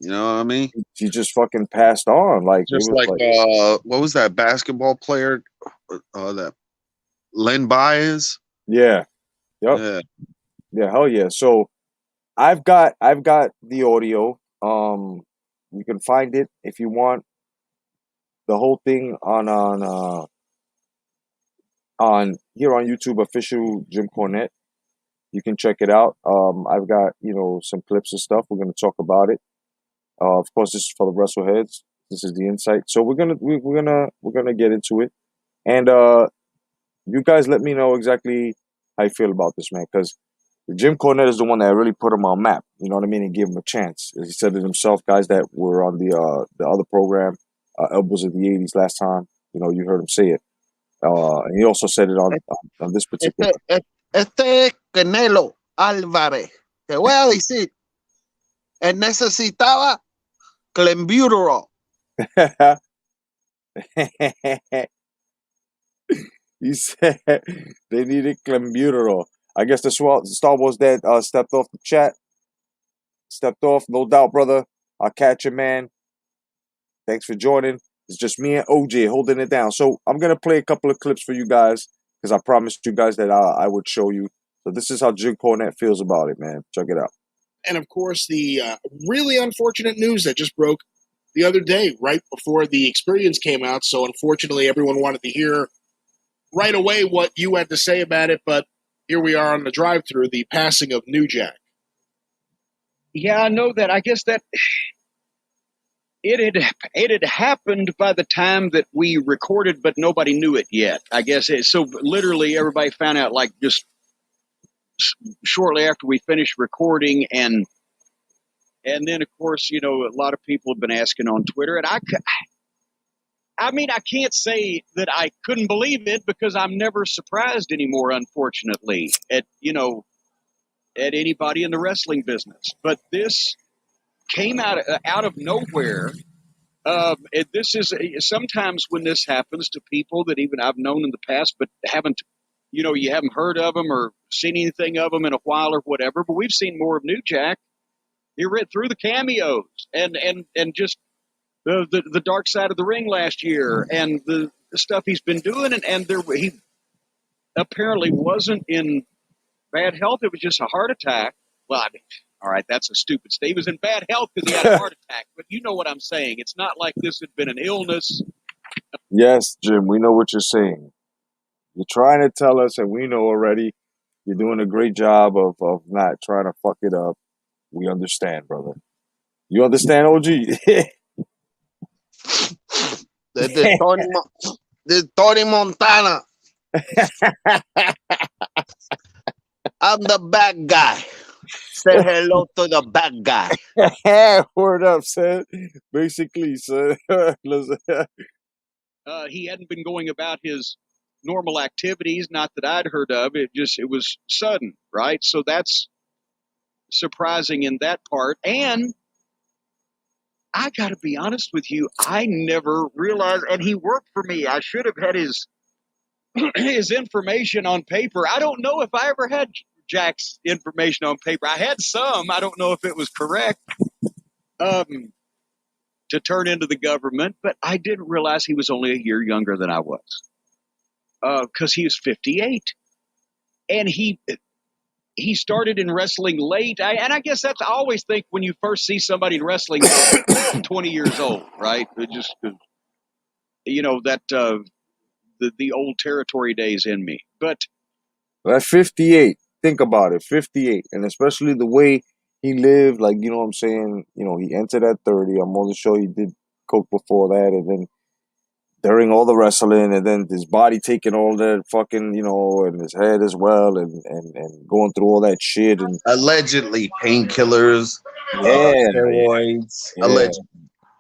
You know what I mean? he just fucking passed on. Like it Just was like like, what was that basketball player? That Len Bias. yeah, yep, Yeah. yeah, hell yeah. So I've got the audio. You can find it if you want the whole thing on here on YouTube, official Jim Cornette. You can check it out. I've got some clips and stuff. We're gonna talk about it. Of course, this is for the wrestleheads. This is the insight. So we're gonna get into it, and you guys let me know exactly how you feel about this, man. Because Jim Cornette is the one that really put him on map. You know what I mean, and gave him a chance. He said it himself. Guys that were on the other program, Elbows of the '80s last time. You heard him say it. And he also said it on this particular. Este Canelo Álvarez, te voy a decir, él necesitaba clenbuterol. He said they needed clenbuterol. I guess the Star Wars dad stepped off the chat. Stepped off, no doubt, brother. I'll catch you, man. Thanks for joining. It's just me and OJ holding it down. So I'm gonna play a couple of clips for you guys because I promised you guys that I would show you. So this is how Jim Cornette feels about it, man. Check it out. And of course, the really unfortunate news that just broke the other day, right before the experience came out. So unfortunately, everyone wanted to hear right away what you had to say about it. But here we are on the drive-through, the passing of New Jack. Yeah, I know that. I guess that it had happened by the time that we recorded, but nobody knew it yet. I guess so. Literally, everybody found out like just shortly after we finished recording, and then of course, a lot of people have been asking on Twitter, and I mean, I can't say that I couldn't believe it because I'm never surprised anymore, unfortunately, at anybody in the wrestling business. But this came out of nowhere. This is sometimes when this happens to people that even I've known in the past, but haven't, you haven't heard of them or seen anything of them in a while or whatever. But we've seen more of New Jack. You read through the cameos and just the dark side of the ring last year and the stuff he's been doing, and apparently wasn't in bad health. It was just a heart attack. Well, I mean, all right, that's a stupid statement. He was in bad health because he had a heart attack. But you know what I'm saying. It's not like this had been an illness. Yes, Jim, we know what you're saying. You're trying to tell us, and we know already. You're doing a great job of not trying to fuck it up. We understand, brother. You understand, OG? The Tony Montana. I'm the bad guy. Say hello to the bad guy. Word up, son. Basically, son. Listen. He hadn't been going about his normal activities, not that I'd heard of. It was sudden, right? So that's surprising in that part. And I got to be honest with you, I never realized, and he worked for me. I should have had his his information on paper. I don't know if I ever had Jack's information on paper. I had some. I don't know if it was correct to turn into the government, but I didn't realize he was only a year younger than I was because he was 58. And he started in wrestling late. And I guess that's, I always think when you first see somebody in wrestling, 20 years old, right? It just, that the old territory days in me. But at 58, think about it, 58. And especially the way he lived, like, you know what I'm saying? You know, he entered at 30. I'm on the show, he did coke before that. And then during all the wrestling, and then his body taking all that fucking, and his head as well, and going through all that shit. And Allegedly painkillers, yeah, steroids. yeah. Allegedly.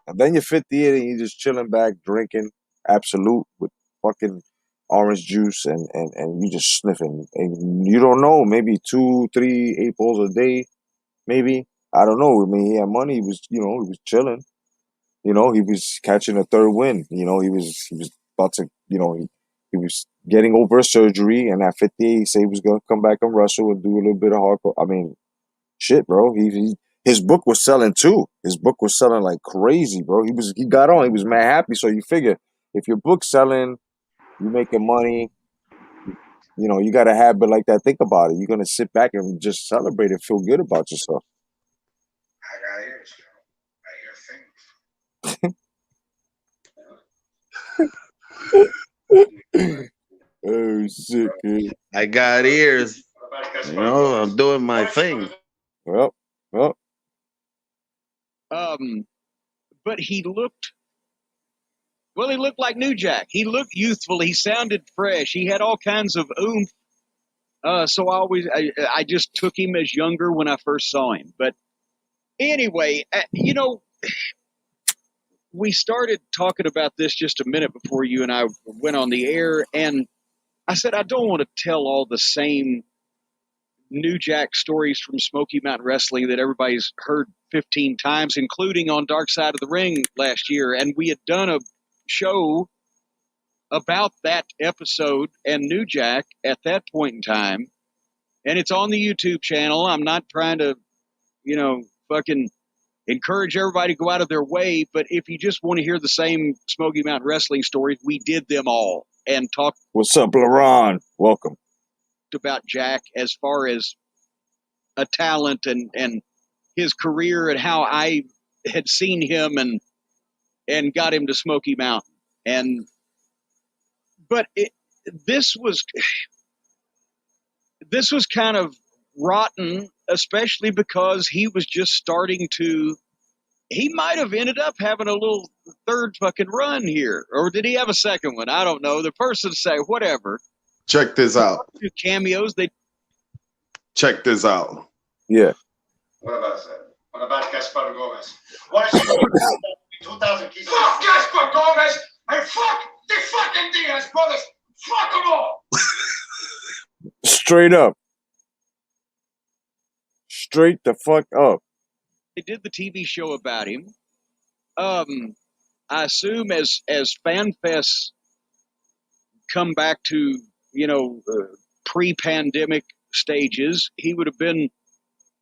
And then you're 58 and you're just chilling back, drinking Absolute with fucking orange juice, and you just sniffing. And you don't know, maybe 2, 3, 8 balls a day, maybe. I don't know. I mean, he had money. He was, he was chilling. He was catching a third win. He was about to, he was getting over a surgery, and at 58, he said he was gonna come back and wrestle and do a little bit of hardcore. I mean, shit, bro. His book was selling too. His book was selling like crazy, bro. He got on. He was mad happy. So you figure if your book's selling, you making money. You got a habit like that. Think about it. You're gonna sit back and just celebrate and feel good about yourself. I got ears. I hear things. Oh shit, kid. I got ears. I'm doing my thing. Well. but he looked like New Jack. He looked youthful. He sounded fresh. He had all kinds of oomph. So I just took him as younger when I first saw him. But anyway, we started talking about this just a minute before you and I went on the air, and I said I don't want to tell all the same New Jack stories from Smoky Mountain Wrestling that everybody's heard 15 times, including on Dark Side of the Ring last year. And we had done a show about that episode and New Jack at that point in time. And it's on the YouTube channel. I'm not trying to, fucking encourage everybody to go out of their way. But if you just want to hear the same Smoky Mountain Wrestling stories, we did them all and talked. What's up, LaRon? Welcome. About Jack as far as a talent and his career and how I had seen him and got him to Smoky Mountain. But this was kind of rotten, especially because he was just starting to. He might have ended up having a little third fucking run here, or did he have a second one? I don't know. The person say whatever. Check this out. Two cameos. Check this out. Yeah. What about that? What about Gaspar Gomez? Why should you 2,000 keys? Fuck Gaspar Gomez and fuck the fucking Diaz brothers. Fuck them all. Straight up. Straight the fuck up. They did the TV show about him. I assume as FanFests come back to pre-pandemic stages, he would have been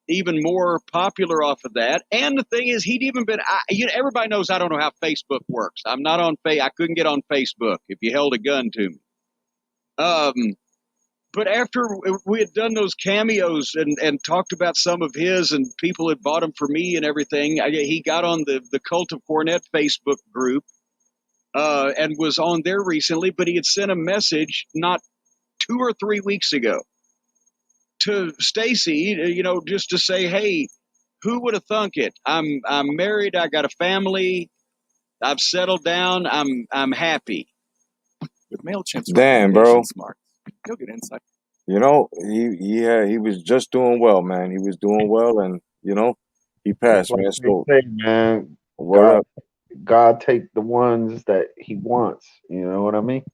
even more popular off of that. And the thing is, he'd even been. Everybody knows I don't know how Facebook works. I'm not on I couldn't get on Facebook if you held a gun to me. But after we had done those cameos and talked about some of his, and people had bought them for me and everything, he got on the Cult of Cornette Facebook group and was on there recently. But he had sent a message not 2 or 3 weeks ago to Stacy, just to say, hey, who would have thunk it? I'm married. I got a family. I've settled down. I'm happy. With MailChimp's Damn, bro. recommendation smarts, you'll get insight. You know, he was just doing well, man. He was doing well, and he It's passed, like man. they So say, man, word up. God take the ones that he wants. You know what I mean?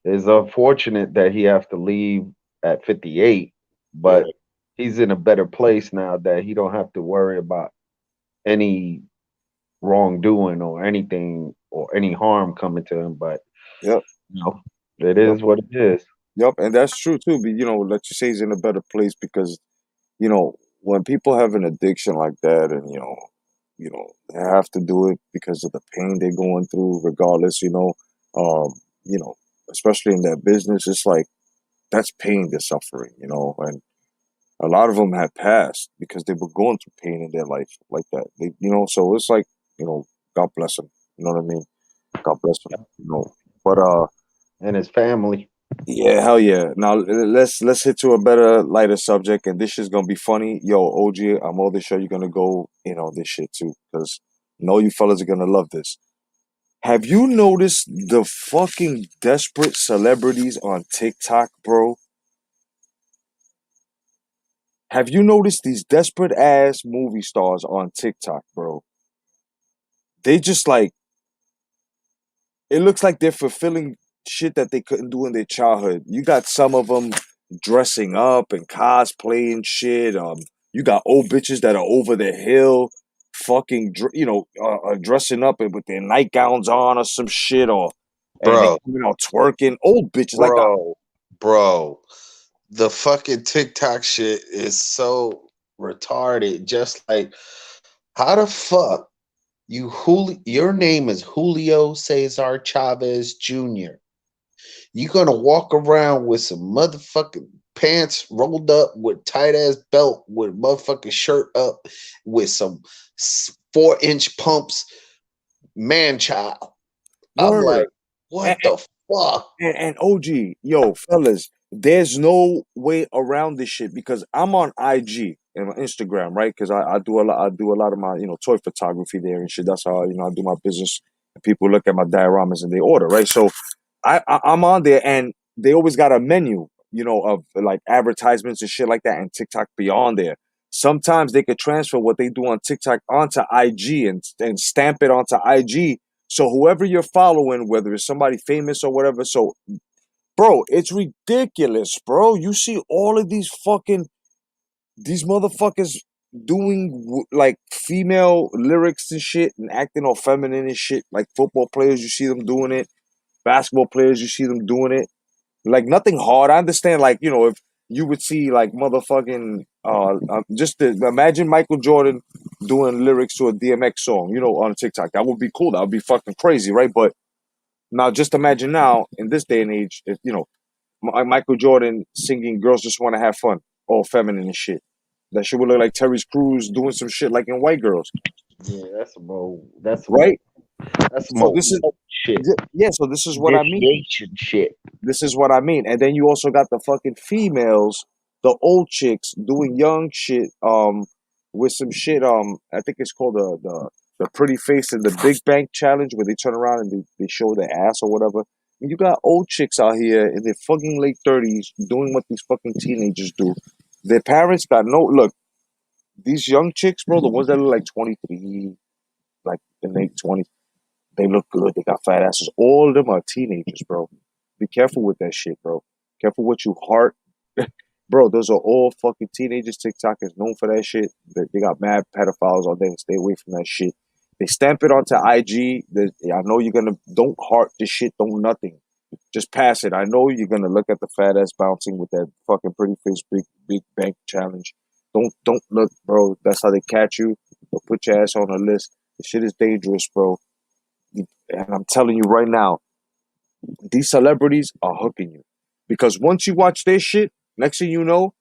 It's unfortunate that he have to leave at 58, Yeah, but he's in a better place now that he don't have to worry about any wrongdoing or anything or any harm coming to him. But yep, you know, it yep, is what it is. yep, and that's true too. But let you say he's in a better place because when people have an addiction like that, and they have to do it because of the pain they're going through, regardless. Um, you know, especially in that business, it's like that's pain they're suffering. And a lot of them had passed because they were going through pain in their life like that. So it's like, God bless them. You know what I mean? God bless them. But And his family. yeah, hell yeah. Now let's hit to a better, lighter subject, and this shit's gonna be funny. Yo, OG, I'm all sure you're gonna go in on this shit too, because you fellas are gonna love this. Have you noticed the fucking desperate celebrities on TikTok, bro? Have you noticed these desperate ass movie stars on TikTok, bro? They just like it looks like they're fulfilling shit that they couldn't do in their childhood. You got some of them dressing up and cosplaying shit. You got old bitches that are over the hill, fucking, dressing up and with their nightgowns on or some shit, and they Bro, coming out twerking. Old bitches like bro, the fucking TikTok shit is so retarded. Just like, how the fuck your name is Julio Cesar Chavez Jr. You gonna walk around with some motherfucking pants rolled up with tight ass belt with motherfucking shirt up with some 4-inch pumps, man child. I'm word. like, what the fuck? And OG, yo, fellas, there's no way around this shit because I'm on IG and on Instagram, right? Because I do a lot. I do a lot of my toy photography there and shit. That's how I do my business. And people look at my dioramas and they order, right? So I'm on there and they always got a menu, of like advertisements and shit like that, and TikTok be on there. Sometimes they could transfer what they do on TikTok onto IG and stamp it onto IG, so whoever you're following, whether it's somebody famous or whatever, so bro, it's ridiculous, bro. You see all of these motherfuckers doing like female lyrics and shit and acting all feminine and shit. Like football players, you see them doing it. Basketball players, you see them doing it. Like nothing hard. I understand, like, if you would see like motherfucking just to imagine Michael Jordan doing lyrics to a DMX song, on TikTok. That would be cool. That would be fucking crazy, right? But now just imagine now in this day and age, if Michael Jordan singing "Girls Just Want to Have Fun," all feminine and shit. That shit would look like Terry Crews doing some shit like in White Girls, Yeah, that's some old. That's some old. right? That's some So old this is shit. yeah. So this is what I mean. Initiation shit. This is what I mean. And then you also got the fucking females, the old chicks doing young shit, with some shit, I think it's called the pretty face and the big bank challenge where they turn around and they show their ass or whatever. And you got old chicks out here in their fucking late 30s doing what these fucking teenagers do. Their parents got no look, these young chicks, bro, the ones that look like 23, like in late 20s, they look good. They got fat asses. All of them are teenagers, bro. Be careful with that shit, bro. Careful what you heart. Bro, those are all fucking teenagers. TikTok is known for that shit. They got mad pedophiles all day. Stay away from that shit. They stamp it onto IG. I know you're gonna don't heart this shit. Don't nothing. Just pass it. I know you're gonna look at the fat ass bouncing with that fucking pretty face big bank challenge. Don't look, bro. That's how they catch you. They'll put your ass on a list. The shit is dangerous, bro. And I'm telling you right now, these celebrities are hooking you. Because once you watch their shit, next thing you know,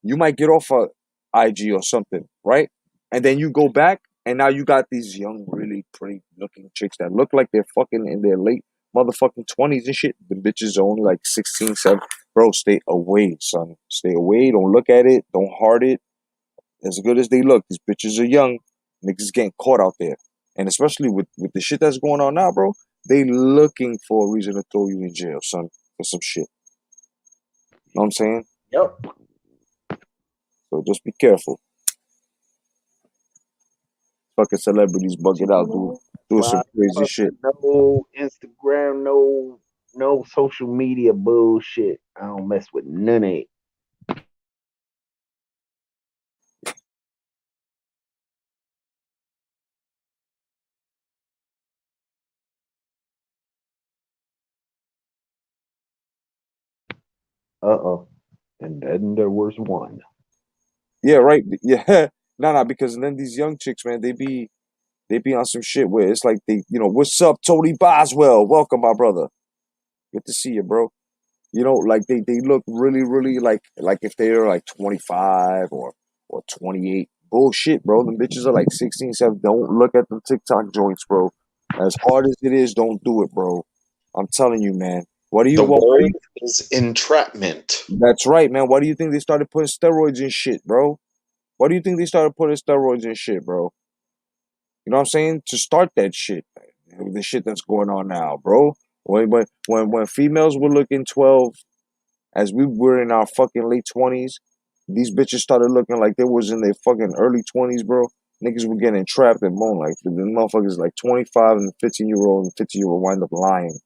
you might get off a IG or something, right? And then you go back, and now you got these young, really pretty looking chicks that look like they're fucking in their late motherfucking 20s and shit. The bitches are only like 16, 7. Bro, stay away, son. Stay away. Don't look at it. Don't heart it. As good as they look, these bitches are young. Niggas getting caught out there. And especially with the shit that's going on now, bro, they looking for a reason to throw you in jail, son, for some shit. You know what I'm saying? Yep. So just be careful. Fucking celebrities bugging out, doing some crazy shit. No Instagram, no social media bullshit. I don't mess with none of it. Uh-oh. And then there was one. Yeah, right. Yeah. No, because then these young chicks, man, they be on some shit where it's like what's up, Tony Boswell? Welcome, my brother. Good to see you, bro. Like they look really, really like if they're like 25 or 28. Bullshit, bro. Them bitches are like 16, 7. Don't look at the TikTok joints, bro. As hard as it is, don't do it, bro. I'm telling you, man. What do you The want? word is entrapment. That's right, man. Why do you think they started putting steroids in shit, bro? Why do you think they started putting steroids in shit, bro? You know what I'm saying? To start that shit, the shit that's going on now, bro. When females were looking 12, as we were in our fucking late 20s, these bitches started looking like they was in their fucking early 20s, bro. Niggas were getting trapped and bone like the motherfuckers like 25 and 15-year-old and 50-year-old wind up lying.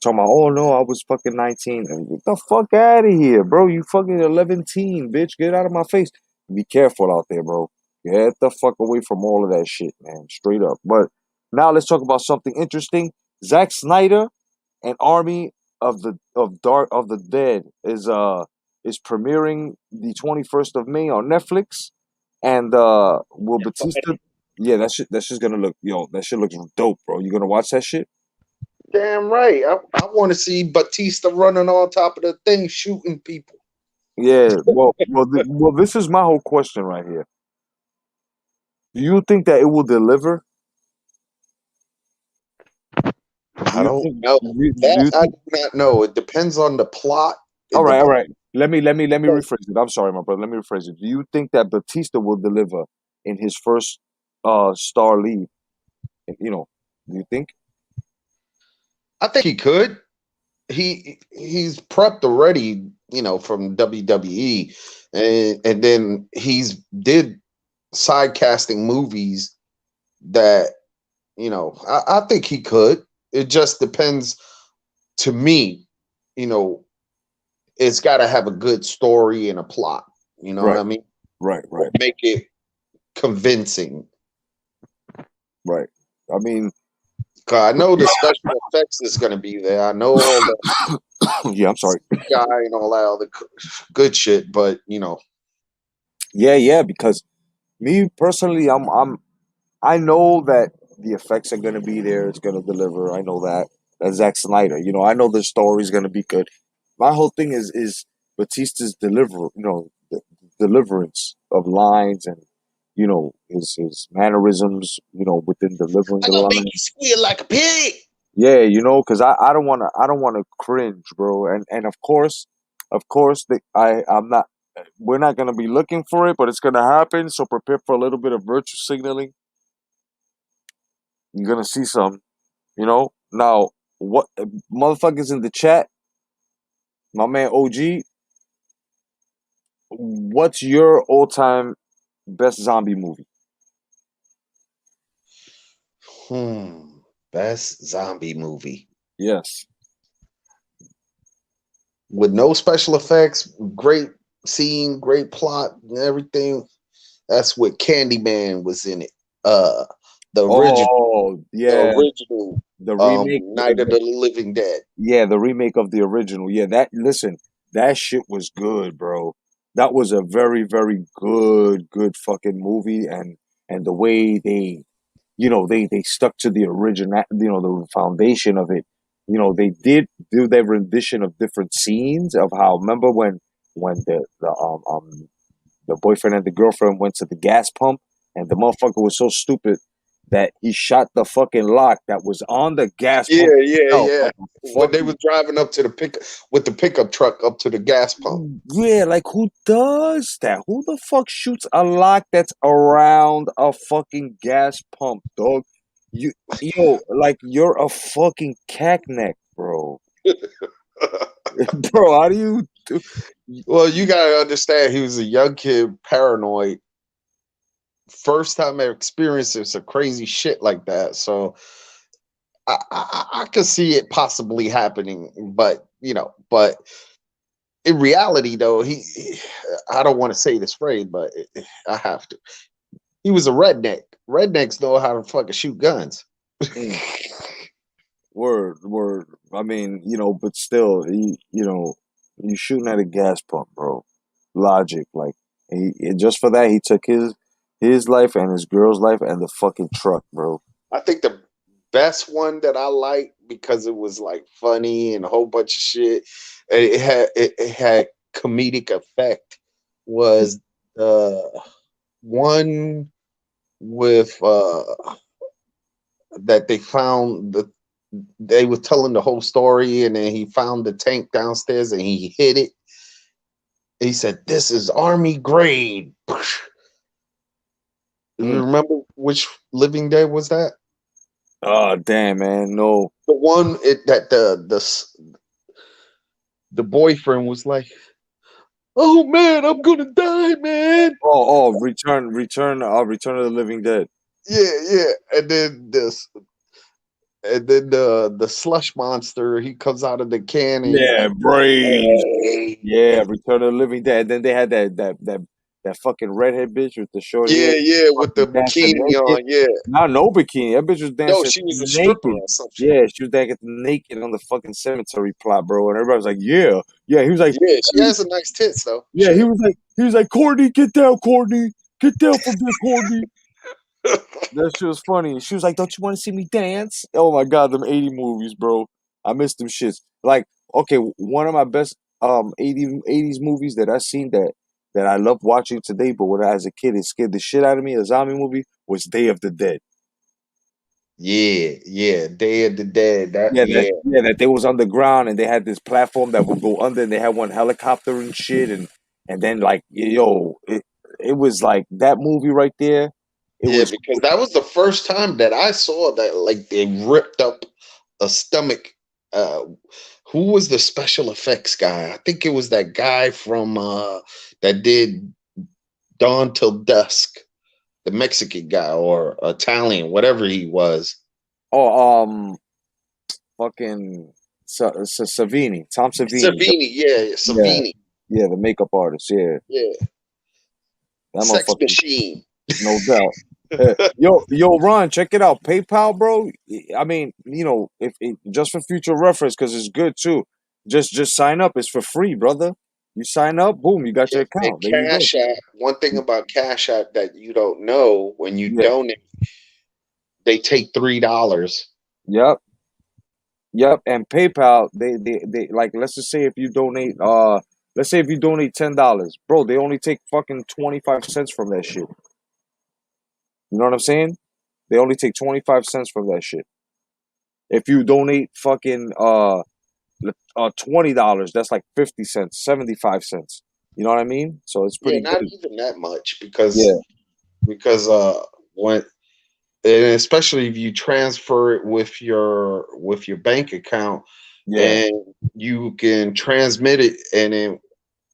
Talking about, oh no, I was fucking 19. And get the fuck out of here, bro. You fucking 11 teen, bitch. Get out of my face. Be careful out there, bro. Get the fuck away from all of that shit, man. Straight up. But now let's talk about something interesting. Zack Snyder and Army of the Dead is premiering the 21st of May on Netflix. And will Batista, yeah, that shit's gonna look, that shit looks dope, bro. You gonna watch that shit? Damn right. I want to see Batista running on top of the thing, shooting people. Yeah, well, this is my whole question right here. Do you think that it will deliver? Do I you don't think? know. Do That you I think? do not know. It depends on the plot. All It right, all depends. right. Let me rephrase it. I'm sorry, my brother. Let me rephrase it. Do you think that Batista will deliver in his first star lead? Do you think? I think he could. He's prepped already, from WWE, and then he's did side casting movies that I think he could. It just depends. To me, you know, it's got to have a good story and a plot. You know what Right, I mean? right, right, Make it convincing. right. I mean, 'Cause I know the special effects is going to be there. I know all the yeah. I'm sorry. guy and all that other good shit, but Yeah, yeah. Because me personally, I know that the effects are gonna be there. It's gonna deliver. I know that. That's Zack Snyder. I know the story's gonna be good. My whole thing is Batista's deliverance of lines and his mannerisms. Within delivering I'm the gonna make lines. you squeal like a pig. Yeah, because I don't wanna cringe, bro. And of course that I'm not. We're not gonna be looking for it, but it's gonna happen. So prepare for a little bit of virtue signaling. You're gonna see some. Now, what motherfuckers in the chat? My man OG, what's your all-time best zombie movie? Best zombie movie Yes. with no special effects, great scene, great plot, and everything. That's what Candyman was in it. Uh, the original, Oh the yeah, original, the remake. Night of the Living Dead. Yeah, the remake of the original. Yeah, that shit was good, bro. That was a very, very good fucking movie, and the way they stuck to the original, the foundation of it. they did do their rendition of different scenes of how. Remember when the boyfriend and the girlfriend went to the gas pump, and the motherfucker was so stupid that he shot the fucking lock that was on the gas Yeah, pump yeah, itself. yeah. Like a When they was fucking driving up to the pickup truck up to the gas pump. yeah, like who does that? Who the fuck shoots a lock that's around a fucking gas pump, dog? Like you're a fucking cackneck, bro. Bro, how do you do? Well, you gotta understand, he was a young kid, paranoid, first time experiencing some crazy shit like that. So I could see it possibly happening, but in reality, though, I don't want to say this phrase, but I have to. He was a redneck. Rednecks know how to fucking shoot guns. Mm. Word. I mean, but still, you shooting at a gas pump, bro. Logic, like, just for that, he took his life and his girl's life and the fucking truck, bro. I think the best one that I liked because it was like funny and a whole bunch of shit. And it had comedic effect. Was the one with that they were telling the whole story, and then he found the tank downstairs and he hit it. He said, "This is army grade." You Mm. remember which Living Dead was that? Oh damn, man, no. The one that the boyfriend was like, "Oh man, I'm gonna die, man." Return of the Living Dead. Yeah. And then the slush monster, he comes out of the can and he's Yeah, like, brains. "Hey." Yeah, Return of the Living Dead. And then they had that fucking redhead bitch with the short hair, Yeah, with the fucking dancing bikini naked. on, yeah. Not no bikini. That bitch was No, dancing she was a stripper naked. or some shit. Yeah, she was dancing naked on the fucking cemetery plot, bro. And everybody was like, "Yeah, yeah." He was like, Yeah, she has a nice tits though. "Yeah." Shit. He was like, "Courtney, get down, Courtney, get down from there, Courtney." That shit was funny. She was like, "Don't you want to see me dance?" Oh my god, them 80 movies, bro. I miss them shits. Like, okay, one of my best 80s movies that I seen that I love watching today, but when I as a kid it scared the shit out of me, a zombie movie, was Day of the Dead. Yeah. Day of the Dead. Yeah. That they was underground and they had this platform that would go under and they had one helicopter and shit and then like it was like that movie right there. It Yeah, was because that was the first time that I saw that like they ripped up a stomach. Uh who was the special effects guy? I think it was that guy from that did Dawn Till Dusk, the Mexican guy or Italian, whatever he was. oh fucking Savini, Tom Savini. Savini, yeah, Yeah, Savini. yeah, the makeup artist. Yeah, Yeah. that Sex motherfucker, machine. no doubt. Ron, check it out. PayPal, bro. I mean, if just for future reference, because it's good too. Just sign up. It's for free, brother. You sign up, boom, you got Yeah, your and account. There you go. Cash App. One thing about Cash App that you don't know, when you Yeah. donate, they take $3. Yep. Yep. And PayPal, they like. Let's just say if you donate, let's say if you donate $10, bro, they only take fucking 25 cents from that shit. You know what I'm saying? They only take 25 cents from that shit. If you donate fucking $20, that's like 50 cents, 75 cents. You know what I mean? So it's Yeah, pretty not good. even that much Yeah, because when and especially if you transfer it with your bank account yeah, and you can transmit it, and then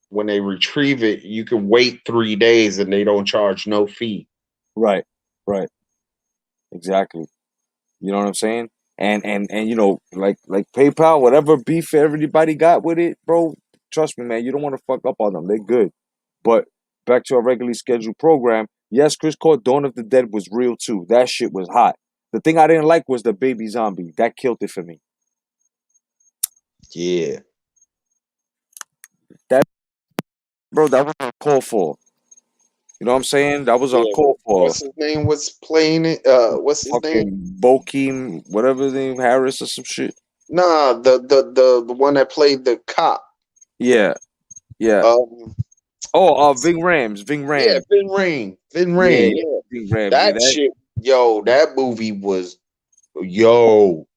when they retrieve it, you can wait 3 days and they don't charge no fee. right, right, exactly. You know what I'm saying? And like PayPal, whatever beef everybody got with it, bro. Trust me, man. You don't want to fuck up on them. They're good. But back to our regularly scheduled program. Yes, Chris Called Dawn of the Dead was real too. That shit was hot. The thing I didn't like was the baby zombie. That killed it for me. Yeah. That that was uncalled for. You know what I'm saying? That was Yeah. uncalled for. What's his name was playing it? What's his name? Fucking Bokeem, whatever his name, Harris or some shit. Nah, the one that played the cop. Yeah, yeah. Um, Ving Rhames, Ving yeah, Rhames. Vin Rain, Vin Yeah, Rain. Yeah, Ving Rhames. Yeah, that shit. Yo, that movie was yo.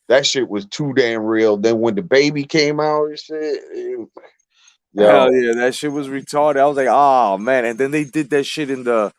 That shit was too damn real. Then when the baby came out and shit, hell yo, yeah, that shit was retarded. I was like, oh man. And then they did that shit in the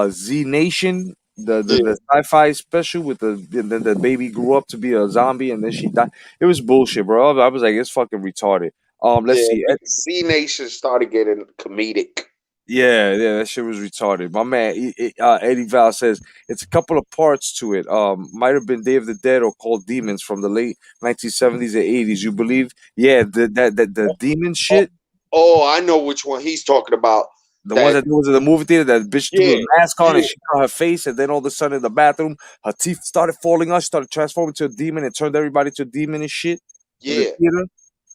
Z Nation, yeah, the sci-fi special with the baby grew up to be a zombie and then she died. It was bullshit, bro. I was like, it's fucking retarded. Let's yeah. see. Z Nation started getting comedic. Yeah, that shit was retarded. My man Eddie Val says it's a couple of parts to it. Might have been Day of the Dead or Called Demons from the late 1970s and 80s. You believe? Yeah, the demon Oh, shit. oh, I know which one he's talking about. The ones That that was in the movie theater, that bitch threw yeah, the mask on and yeah, she got her face, and then all of a sudden in the bathroom, her teeth started falling out. She started transforming to a demon and turned everybody to a demon and shit in the yeah, theater.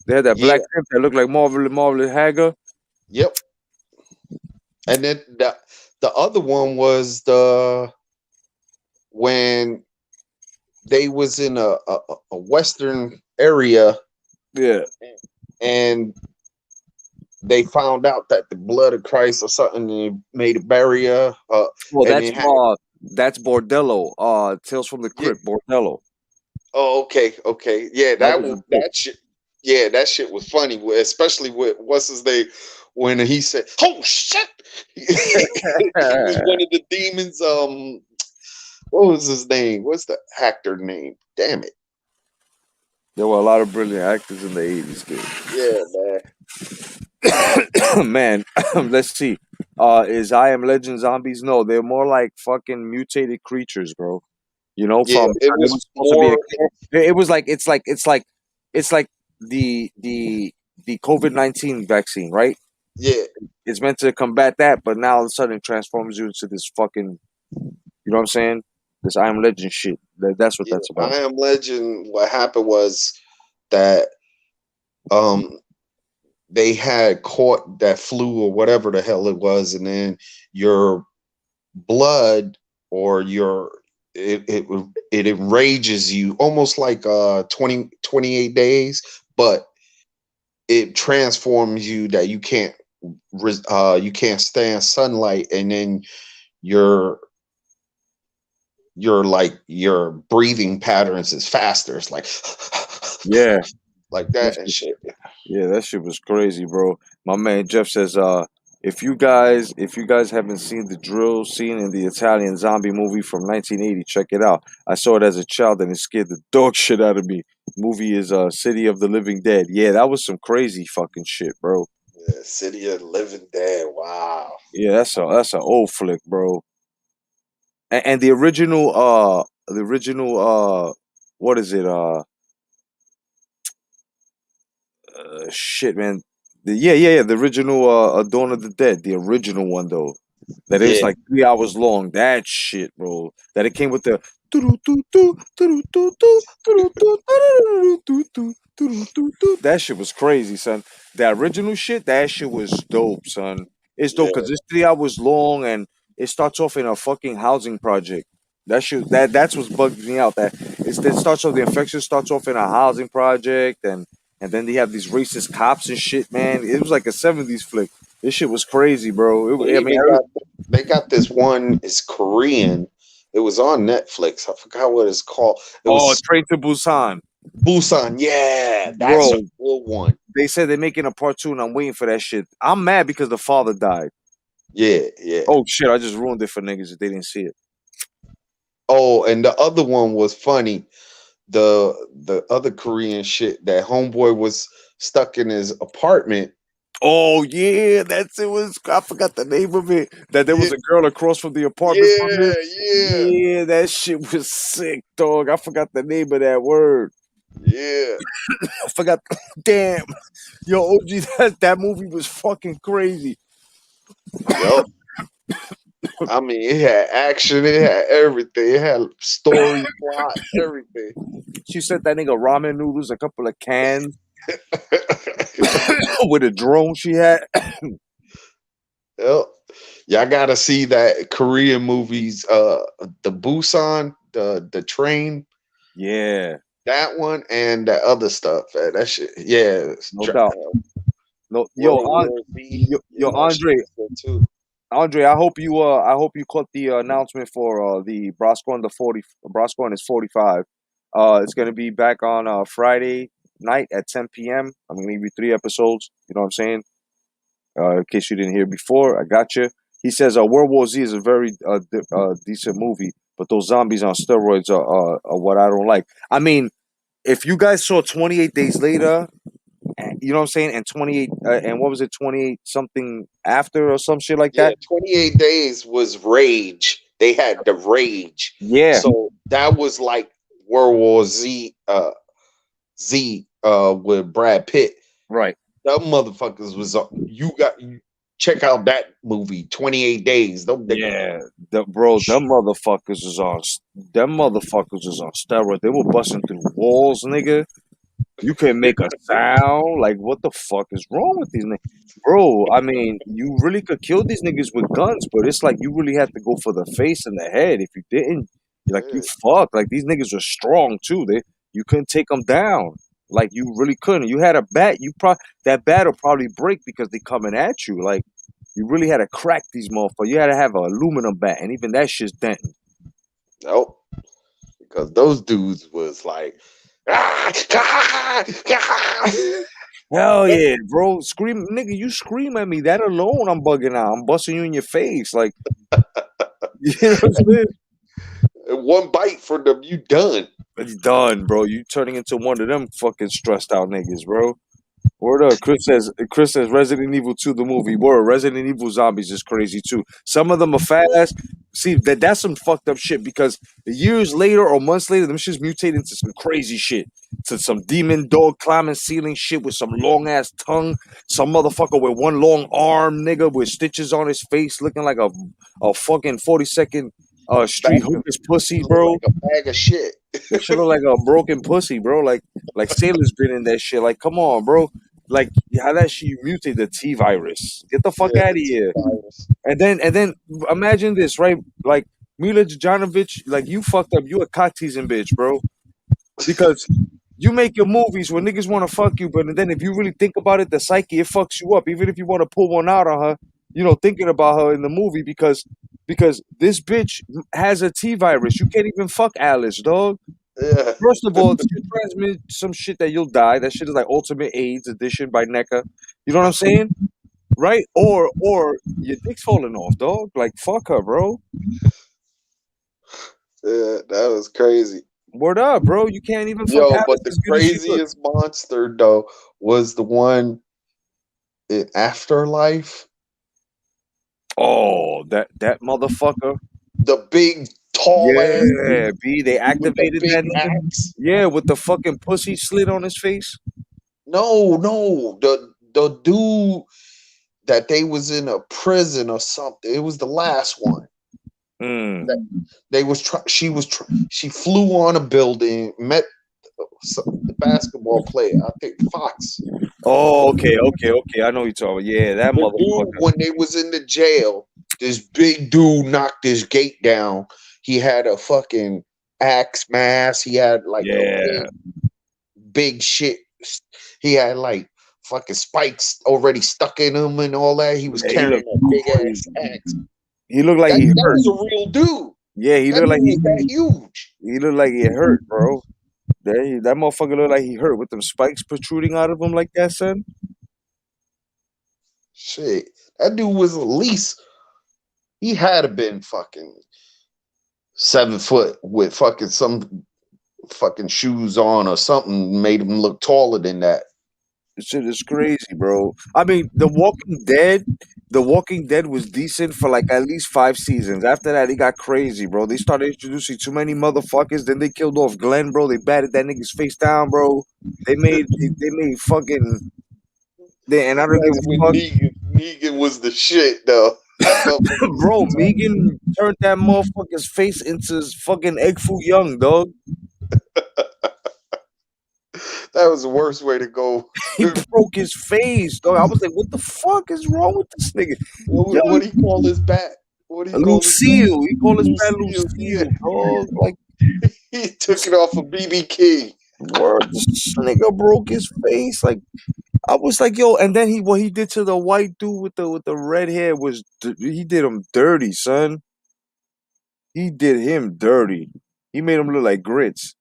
They had that black yeah, pimp that looked like Marvel Hager. yep. And then the other one was the when they was in a western area Yeah. and they found out that the blood of Christ or something and they made a barrier Well, and it had that's Bordello. Tales from the yeah, Crypt, Bordello. oh okay, okay, yeah, That was a book. that shit, yeah, that shit was funny, especially with what's his name when he said oh shit. He was one of the demons. What was his name? What's the actor name? Damn it. There were a lot of brilliant actors in the 80s, Yeah, man. dude. Man, let's see. Is I Am Legend zombies? No, they're more like fucking mutated creatures, bro. You know, Yeah, from it it was was supposed to be a more. it was like it's like the COVID-19 vaccine, right? Yeah, It's meant to combat that, but now all of a sudden it transforms you into this fucking, you know what I'm saying? This I Am Legend shit. That's what yeah. that's I about. Am Legend. What happened was that um they had caught that flu or whatever the hell it was, and then your blood or your it enrages you almost like 28 days, but it transforms you that you can't stand sunlight, and then your your breathing patterns is faster. It's like Yeah. like that and shit. Yeah, that shit was crazy, bro. My man Jeff says, if you guys haven't seen the drill scene in the Italian zombie movie from 1980, check it out. I saw it as a child and it scared the dog shit out of me. Movie is City of the Living Dead. Yeah, that was some crazy fucking shit, bro. Yeah, City of the Living Dead. Wow. Yeah, that's a old flick, bro. And the original what is it? Shit, man. Yeah. The original Dawn of the Dead, the original one though. That it was Yeah, like 3 hours long. That shit, bro. That it came with the doo-doo-doo-doo, doo-doo-doo-doo, doo-doo-doo, doo-doo-doo, doo-doo-doo-doo. That shit was crazy, son. The original shit, that shit was dope, son. It's dope yeah. because it's 3 hours long and it starts off in a fucking housing project. That's what bugs me out. It starts off, the infection starts off in a housing project, and then they have these racist cops and shit, man. It was like a 70s flick. This shit was crazy, bro. They I mean, even got this one. It's Korean. It was on Netflix. I forgot what it's called. It oh, was Train to Busan, Busan. Yeah, that's a bro. good one. They said they're making a part 2, and I'm waiting for that shit. I'm mad because the father died. Yeah, yeah. Oh shit, I just ruined it for niggas if they didn't see it. Oh, and the other one was funny. The other Korean shit that homeboy was stuck in his apartment. Oh yeah, I forgot the name of it. That there Yeah, was a girl across from the apartment from him. yeah, yeah, Yeah, that shit was sick, dog. I forgot the name of that word. yeah. I forgot. Damn, yo, OG, that movie was fucking crazy. Yep. I mean, it had action, it had everything, it had story, plot, everything. She sent that nigga ramen noodles, a couple of cans with a drone she had. Yep. Y'all gotta see that Korean movies, the Busan, the train. Yeah, That one and the other stuff. That shit. Yeah. no doubt. No, World War Z. Yeah, yo, that shit Andre, was good too. Andre, I hope you caught the announcement for the Brosco and the 40 Brosco and his 45. It's gonna be back on Friday night at 10 p.m. I'm gonna give you 3 episodes. You know what I'm saying? In case you didn't hear before, I got you. He says World War Z is a very decent movie, but those zombies on steroids are what I don't like. I mean, if you guys saw 28 Days Later, you know what I'm saying, and 28 and what was it, 28 something after or some shit like Yeah, that? 28 Days was Rage. They had the Rage. Yeah, So that was like World War Z with Brad Pitt. right. Them motherfuckers was you check out that movie 28 Days. Them niggas. Yeah, them motherfuckers is on steroids. They were busting through walls, nigga. You can make a sound. Like, what the fuck is wrong with these niggas? Bro, I mean, you really could kill these niggas with guns, but it's like you really have to go for the face and the head. If you didn't, you're like, you fuck. Like, these niggas are strong, too. You couldn't take them down. Like, you really couldn't. You had a bat, that bat will probably break because they coming at you. Like, you really had to crack these motherfuckers. You had to have an aluminum bat, and even that shit's denting. Nope. Because those dudes was like Hell yeah, bro. Scream, nigga, you scream at me. That alone, I'm bugging out. I'm busting you in your face. Like, you know what I'm saying? one bite for them, you done. It's done, bro. You turning into one of them fucking stressed out niggas, bro. Word up. Chris says Resident Evil 2 the movie. Word, Resident Evil Zombies is crazy too. Some of them are fast. See, that's some fucked up shit because years later or months later, them shits mutate into some crazy shit. To some demon dog climbing ceiling shit with some long ass tongue. Some motherfucker with one long arm, nigga, with stitches on his face, looking like a fucking 42nd street hooker's pussy, bro. Like a bag of shit. That shit look like a broken pussy, bro. Like Sailor's been in that shit. Like, come on, bro. Like how that shit mutate the T virus. Get the fuck out of here. And then imagine this, right? Like Mila Jovanovic, like you fucked up. You a cock teasing bitch, bro. Because you make your movies where niggas want to fuck you, but then if you really think about it, the psyche it fucks you up. Even if you want to pull one out on her, thinking about her in the movie because this bitch has a T virus. You can't even fuck Alice, dog. Yeah. First of all, you transmit some shit that you'll die. That shit is like Ultimate AIDS edition by NECA. You know what I'm saying? Right? Or your dick's falling off, dog. Like fuck her, bro. Yeah, that was crazy. Word up, bro. You can't even fuck Yo, Alice but the as good as she looks. craziest monster though was the one in Afterlife. Oh, that motherfucker. The big tall ass Yeah, B. They activated that nigga. axe. Yeah, with the fucking pussy slit on his face. No, the dude that they was in a prison or something. It was the last one. That they was she flew on a building, met the basketball player, I think Fox. Oh, okay. I know what you're talking about. Yeah, that The motherfucker. dude, when they was in the jail, this big dude knocked his gate down. He had a fucking axe mask. He had like a big shit. He had like fucking spikes already stuck in him and all that. He was carrying a big ass axe. He looked like he hurt. That was a real dude. Yeah, he looked like he was that huge. He looked like he hurt, bro. That motherfucker looked like he hurt with them spikes protruding out of him like that, son. Shit, that dude was at least he had to been fucking 7 foot with fucking some fucking shoes on or something made him look taller than that. This shit is crazy, bro. I mean, The Walking Dead was decent for like at least 5 seasons. After that, it got crazy, bro. They started introducing too many motherfuckers. Then they killed off Glenn, bro. They batted that nigga's face down, bro. They made fucking. And I don't give a fuck. Negan was the shit, though. Bro, Negan turned that motherfucker's face into fucking Egg Foo Young, dog. That was the worst way to go. He broke his face, dog. I was like, what the fuck is wrong with this nigga? What do you call his bat? What do you call Lucille. He called his bat Lucille, dog. Like, He took it off of BB King. Word, this nigga broke his face. Like I was like, yo, and then what he did to the white dude with the red hair was he did him dirty, son. He did him dirty. He made him look like grits.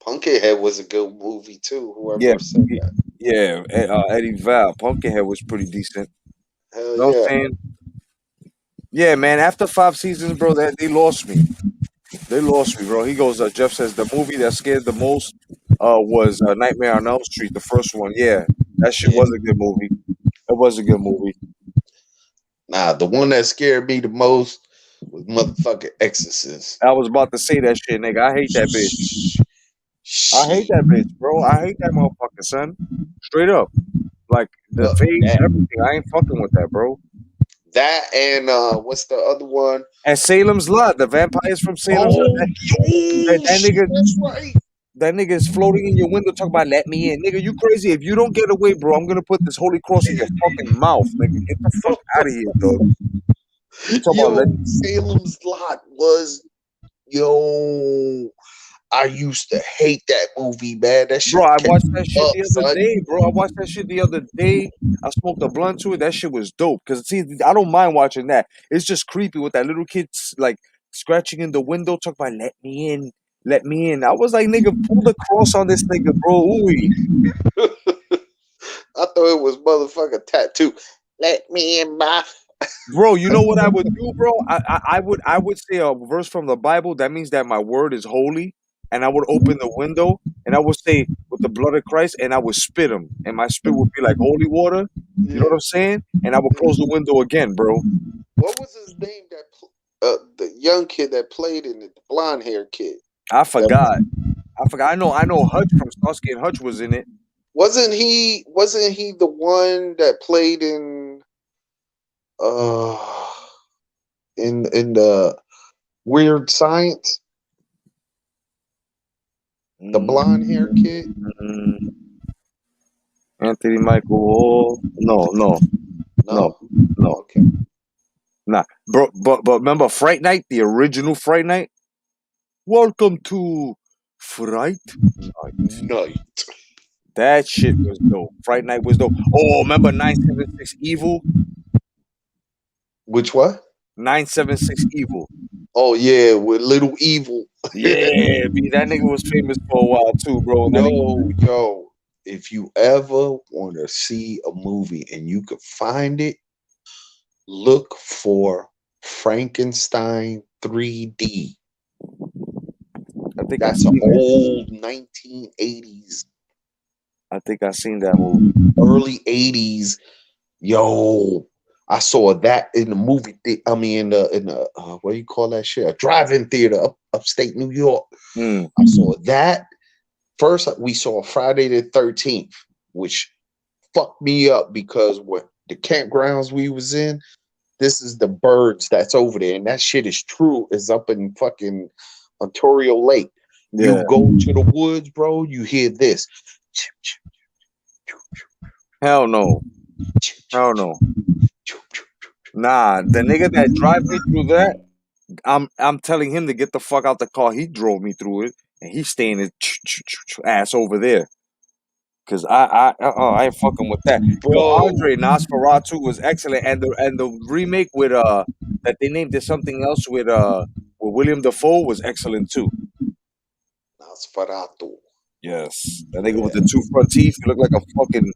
Pumpkinhead was a good movie too. Yeah, Whoever said that. yeah. Eddie Val, Pumpkinhead was pretty decent. Hell You know what I'm yeah. saying? Yeah, man. After 5 seasons, bro, they lost me. They lost me, bro. He goes. Jeff says the movie that scared the most was Nightmare on Elm Street, the first one. Yeah, that shit Yeah. was a good movie. It was a good movie. Nah, the one that scared me the most was motherfucking Exorcist. I was about to say that shit, nigga. I hate that bitch. I hate that bitch, bro. I hate that motherfucker, son. Straight up. Like the face, everything. I ain't fucking with that, bro. That and what's the other one? And Salem's Lot, the vampires from Salem's Lot. That nigga, that's right. that nigga is floating in your window talking about let me in. Nigga, you crazy. If you don't get away, bro, I'm gonna put this holy cross in your fucking mouth, nigga. Get the fuck out of here, dog. You talking about Yo, Salem's Lot was I used to hate that movie, man. That shit bro, I kept watched me that shit up, the other son. day, bro. I watched that shit the other day. I smoked a blunt to it. That shit was dope. Cause see, I don't mind watching that. It's just creepy with that little kid like scratching in the window, talking about let me in, let me in. I was like, nigga, pull the cross on this nigga, bro. Ooey. I thought it was motherfucking tattoo. Let me in, my. Bro, you know what I would do, bro? I would say a verse from the Bible. That means that my word is holy, and I would open the window and I would say with the blood of Christ, and I would spit him, and my spit would be like holy water. You know what I'm saying? And I would close the window again, bro. What was his name? The young kid that played in it, the blonde hair kid. I forgot. I know. Hutch from Starsky and Hutch was in it. Wasn't he? Wasn't he the one that played in? Uh, in the Weird Science. The blonde hair kid. Anthony Michael Hall. No. Okay. Nah, bro. But remember Fright Night, the original Fright Night. Welcome to Fright Night. That shit was dope. Fright Night was dope. Oh, remember 976 Evil? Which what? 976 Evil. Oh yeah, with Little Evil. Yeah, B, that nigga was famous for a while too, bro. Yo, if you ever want to see a movie and you could find it, look for Frankenstein 3D. I think that's an old 1980s. I think I seen that movie. Early 80s. Yo, I saw that in the movie. I mean, in the what do you call that shit? A drive-in theater upstate New York. I saw that first. We saw Friday the 13th, which fucked me up because what the campgrounds we was in. This is the birds that's over there, and that shit is true. Is up in fucking Ontario Lake. Yeah. You go to the woods, bro. You hear this. Hell no. Hell no. Nah, the nigga that drive me through that, I'm telling him to get the fuck out the car. He drove me through it, and he's staying his ass over there. Cause I ain't fucking with that. Yo, Andre Nosferatu was excellent, and the remake with that they named it something else with William Dafoe was excellent too. Nosferatu. Yes, that nigga with the two front teeth, he look like a fucking,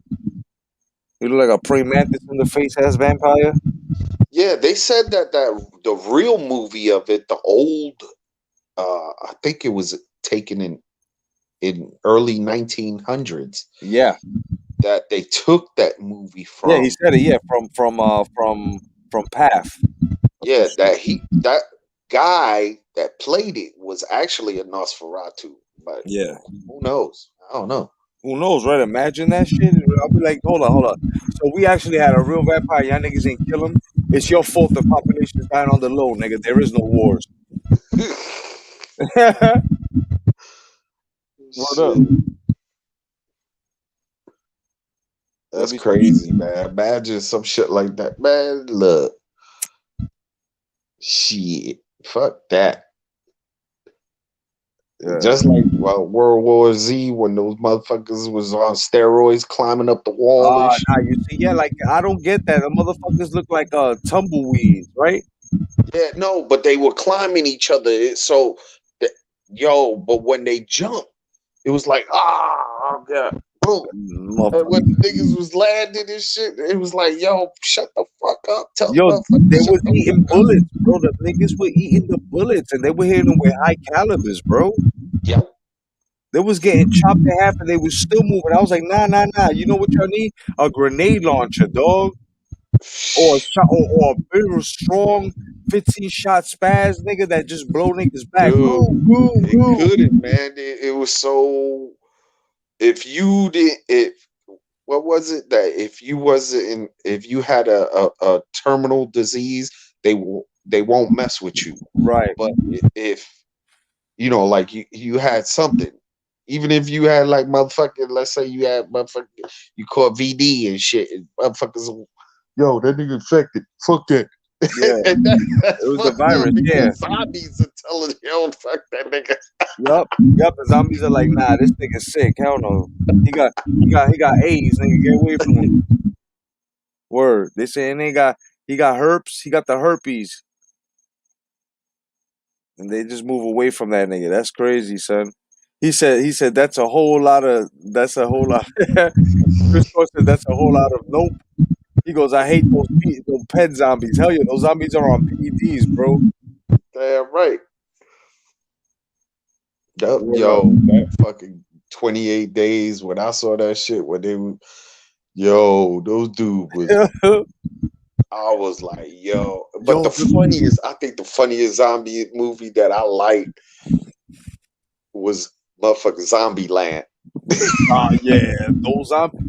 he look like a praying mantis in the face ass vampire. Yeah, they said that the real movie of it, the old, I think it was taken in early 1900s. Yeah, that they took that movie from. Yeah, he said it. Yeah, from Path. Yeah, that guy that played it was actually a Nosferatu, but yeah, who knows? I don't know. Who knows, right? Imagine that shit. I'll be like, hold on. So we actually had a real vampire. Y'all niggas ain't kill him. It's your fault the population's dying on the low, nigga. There is no wars. What up? That's crazy, man. Imagine some shit like that. Man, look. Shit. Fuck that. Yeah. Just like World War Z when those motherfuckers was on steroids climbing up the wall and shit. Nah, you see, yeah, like I don't get that. The motherfuckers look like tumbleweeds, right? Yeah, no, but they were climbing each other. So, but when they jumped, it was like, oh, God, boom. And when the niggas was landing and shit, it was like, yo, shut the fuck up. Tell Yo, the motherfucker, they shut was the eating fuck up. bullets, bro. The niggas were eating the bullets, and they were hitting them with high calibers, bro. Yep. They was getting chopped in half, and they was still moving. I was like, nah. You know what y'all need? A grenade launcher, dog, or a shot, or a big strong 15-shot spaz nigga that just blow niggas back. Dude, Boom, boom, it boom. couldn't, man. It was so. If you did, what was it that if you wasn't in, if you had a terminal disease, they won't mess with you. Right. But if like you had something, even if you had like motherfucking, let's say you had motherfucking, you caught VD and shit, and motherfuckers, yo, that nigga infected. Fuck that. Yeah, And that's it was the fucked up virus. Yeah. because zombies are telling yo, fuck that nigga. Yup. The zombies are like, nah, this nigga's sick. Hell no. He got AIDS, nigga. Get away from him. Word. They saying he got herpes. He got the herpes. And they just move away from that nigga. That's crazy, son. He said that's a whole lot. Chris Cross said that's a whole lot of nope. He goes, I hate those pet zombies. Hell yeah, those zombies are on PEDs, bro. Damn right. Word Yo, up. that fucking 28 days when I saw that shit when they were, yo, those dude was, I was like, yo. But I think the funniest zombie movie that I liked was motherfucking Zombie Land. Yeah, those zombies.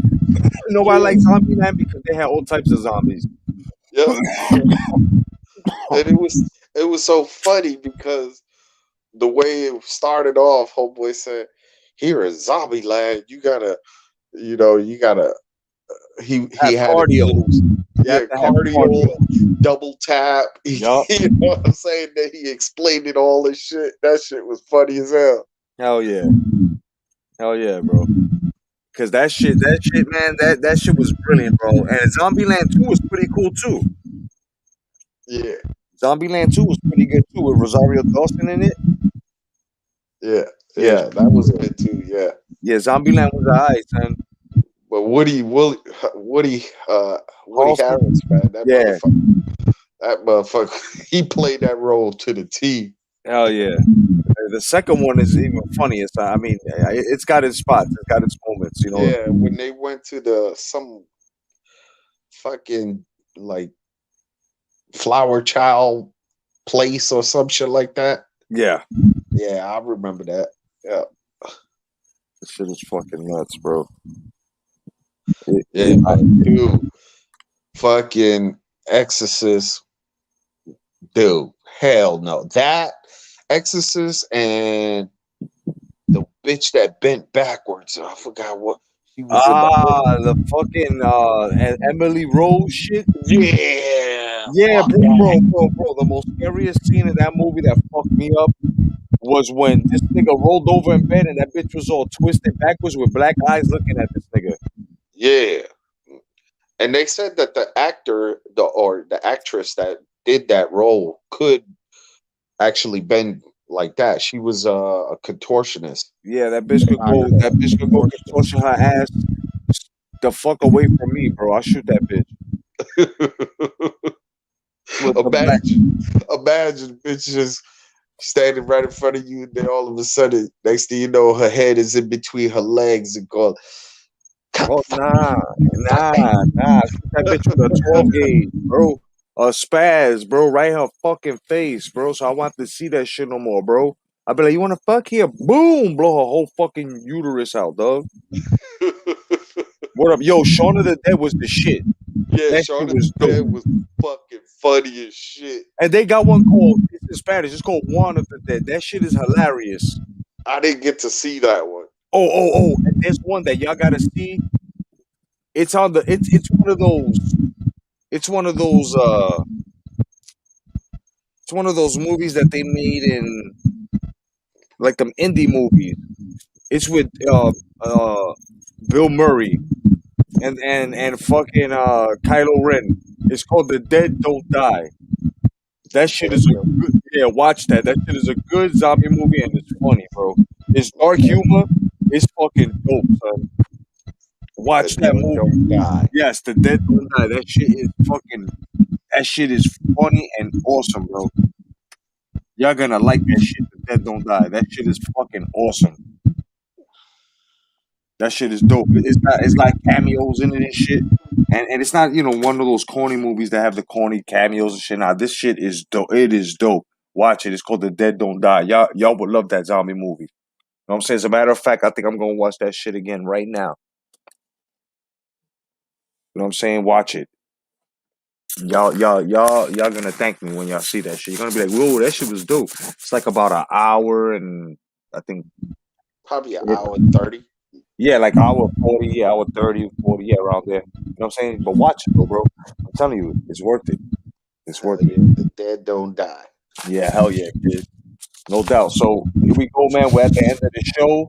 Nobody likes Zombieland because they had all types of zombies. Yep. And it was so funny because the way it started off, homeboy said, "Here is Zombie Land. You gotta, you gotta." He Have had a cardio. little, You have to have cardio, double tap. Yup. You know what I'm saying? That he explained it all and shit. That shit was funny as hell. Hell yeah, bro. Cause that shit, man, that shit was brilliant, bro. And Zombieland 2 was pretty cool too. Yeah, Zombieland 2 was pretty good too, with Rosario Dawson in it. yeah, Yeah, that was good too. Yeah, yeah. Zombieland was alright, son. but Woody Harrelson. Harris, man, Yeah. that motherfucker, he played that role to the T. Hell yeah. The second one is even funnier. So, I mean, it's got its spots. It's got its moments, you know. Yeah, when they went to some fucking like flower child place or some shit like that. Yeah. Yeah, I remember that. Yeah. This shit is fucking nuts, bro. Dude. Fucking Exorcist. Dude, hell no. That Exorcist and the bitch that bent backwards. I forgot what she was in the fucking Emily Rose shit. Yeah. Yeah, bro. The most scariest scene in that movie that fucked me up was when this nigga rolled over in bed and that bitch was all twisted backwards with black eyes looking at this nigga. Yeah. And they said that the actor, or the actress that did that role could actually bend like that. She was a contortionist. Yeah, that bitch could go. That bitch could go contortion her ass the fuck away from me, bro. I'll shoot that bitch. Imagine bitch just standing right in front of you, and then all of a sudden, next thing you know, her head is in between her legs and going. Oh, nah. Shoot that bitch with a 12 gauge, bro. A spaz, bro, right in her fucking face, bro. So I want to see that shit no more, bro. I be like, you want to fuck here? Boom, blow her whole fucking uterus out, dog. What up, yo? Shaun of the Dead was the shit. Yeah, that Shaun shit of was the Dead dope. was fucking funny as shit. And they got one called, it's in Spanish, it's called Juan of the Dead. That shit is hilarious. I didn't get to see that one. Oh, and there's one that y'all gotta see. It's on the it's one of those it's one of those movies that they made in like them indie movies. It's with Bill Murray and fucking Kylo Ren. It's called The Dead Don't Die. That shit is a good, yeah. Watch that. That shit is a good zombie movie and it's funny, bro. It's dark humor. It's fucking dope, son. The Watch that dead movie. don't die. Yes, The Dead Don't Die. That shit is fucking. That shit is funny and awesome, bro. Y'all gonna like that shit. The Dead Don't Die. That shit is fucking awesome. That shit is dope. It's like cameos in it and shit. And it's not, one of those corny movies that have the corny cameos and shit. Nah, this shit is dope. It is dope. Watch it. It's called The Dead Don't Die. Y'all would love that zombie movie. You know what I'm saying? As a matter of fact, I think I'm gonna watch that shit again right now. You know what I'm saying? Watch it. Y'all gonna thank me when y'all see that shit. You're gonna be like, whoa, that shit was dope. It's like about an hour and I think Probably an hour and 30. yeah, like hour 40, yeah, hour 30, 40, yeah, around there. You know what I'm saying? But watch it though, bro. I'm telling you, it's worth it. It's Hell worth it. yeah, the dead don't die. Yeah, hell yeah, kid. No doubt. So here we go, man. We're at the end of the show.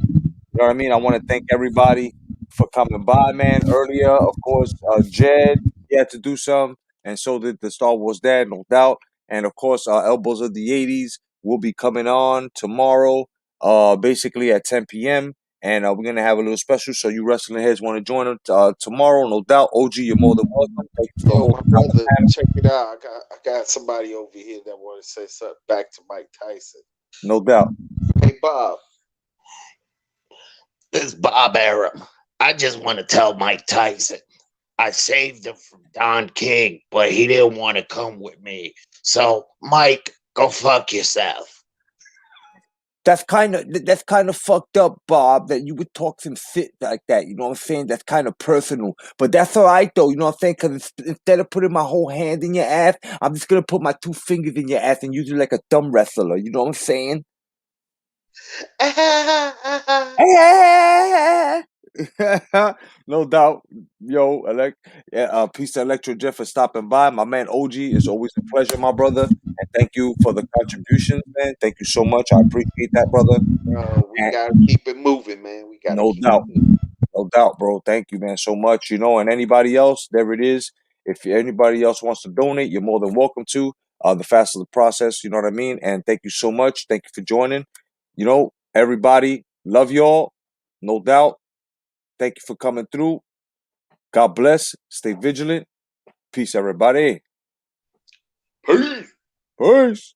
You know what I mean? I want to thank everybody for coming by, man. Earlier, of course, Jed, he had to do some, and so did the Star Wars dad, no doubt. And of course, Elbows of the 80s will be coming on tomorrow, basically at 10 p.m. And we're going to have a little special. So you wrestling heads want to join us tomorrow, no doubt. OG, you're more than welcome. Thank you for Yo, holding my down the brother, panel. check it out. I got somebody over here that want to say something back to Mike Tyson. No doubt. Hey Bob. This is Bob Arum. I just want to tell Mike Tyson I saved him from Don King, but he didn't want to come with me. So, Mike, go fuck yourself. That's kind of fucked up, Bob, that you would talk some shit like that. You know what I'm saying? That's kind of personal. But that's all right, though. You know what I'm saying? Because instead of putting my whole hand in your ass, I'm just going to put my two fingers in your ass and use you like a thumb wrestler. You know what I'm saying? No doubt. Yo, peace to Electro Jeff for stopping by. My man OG, it's always a pleasure, my brother. And thank you for the contributions, man. Thank you so much. I appreciate that, brother. We And gotta keep it moving, man. We gotta no keep doubt. it moving. No doubt, bro. Thank you, man, so much. And anybody else, there it is. If anybody else wants to donate, you're more than welcome to. The faster the process, you know what I mean? And thank you so much. Thank you for joining. Everybody, love y'all. No doubt. Thank you for coming through. God bless. Stay vigilant. Peace, everybody. Peace. Peace.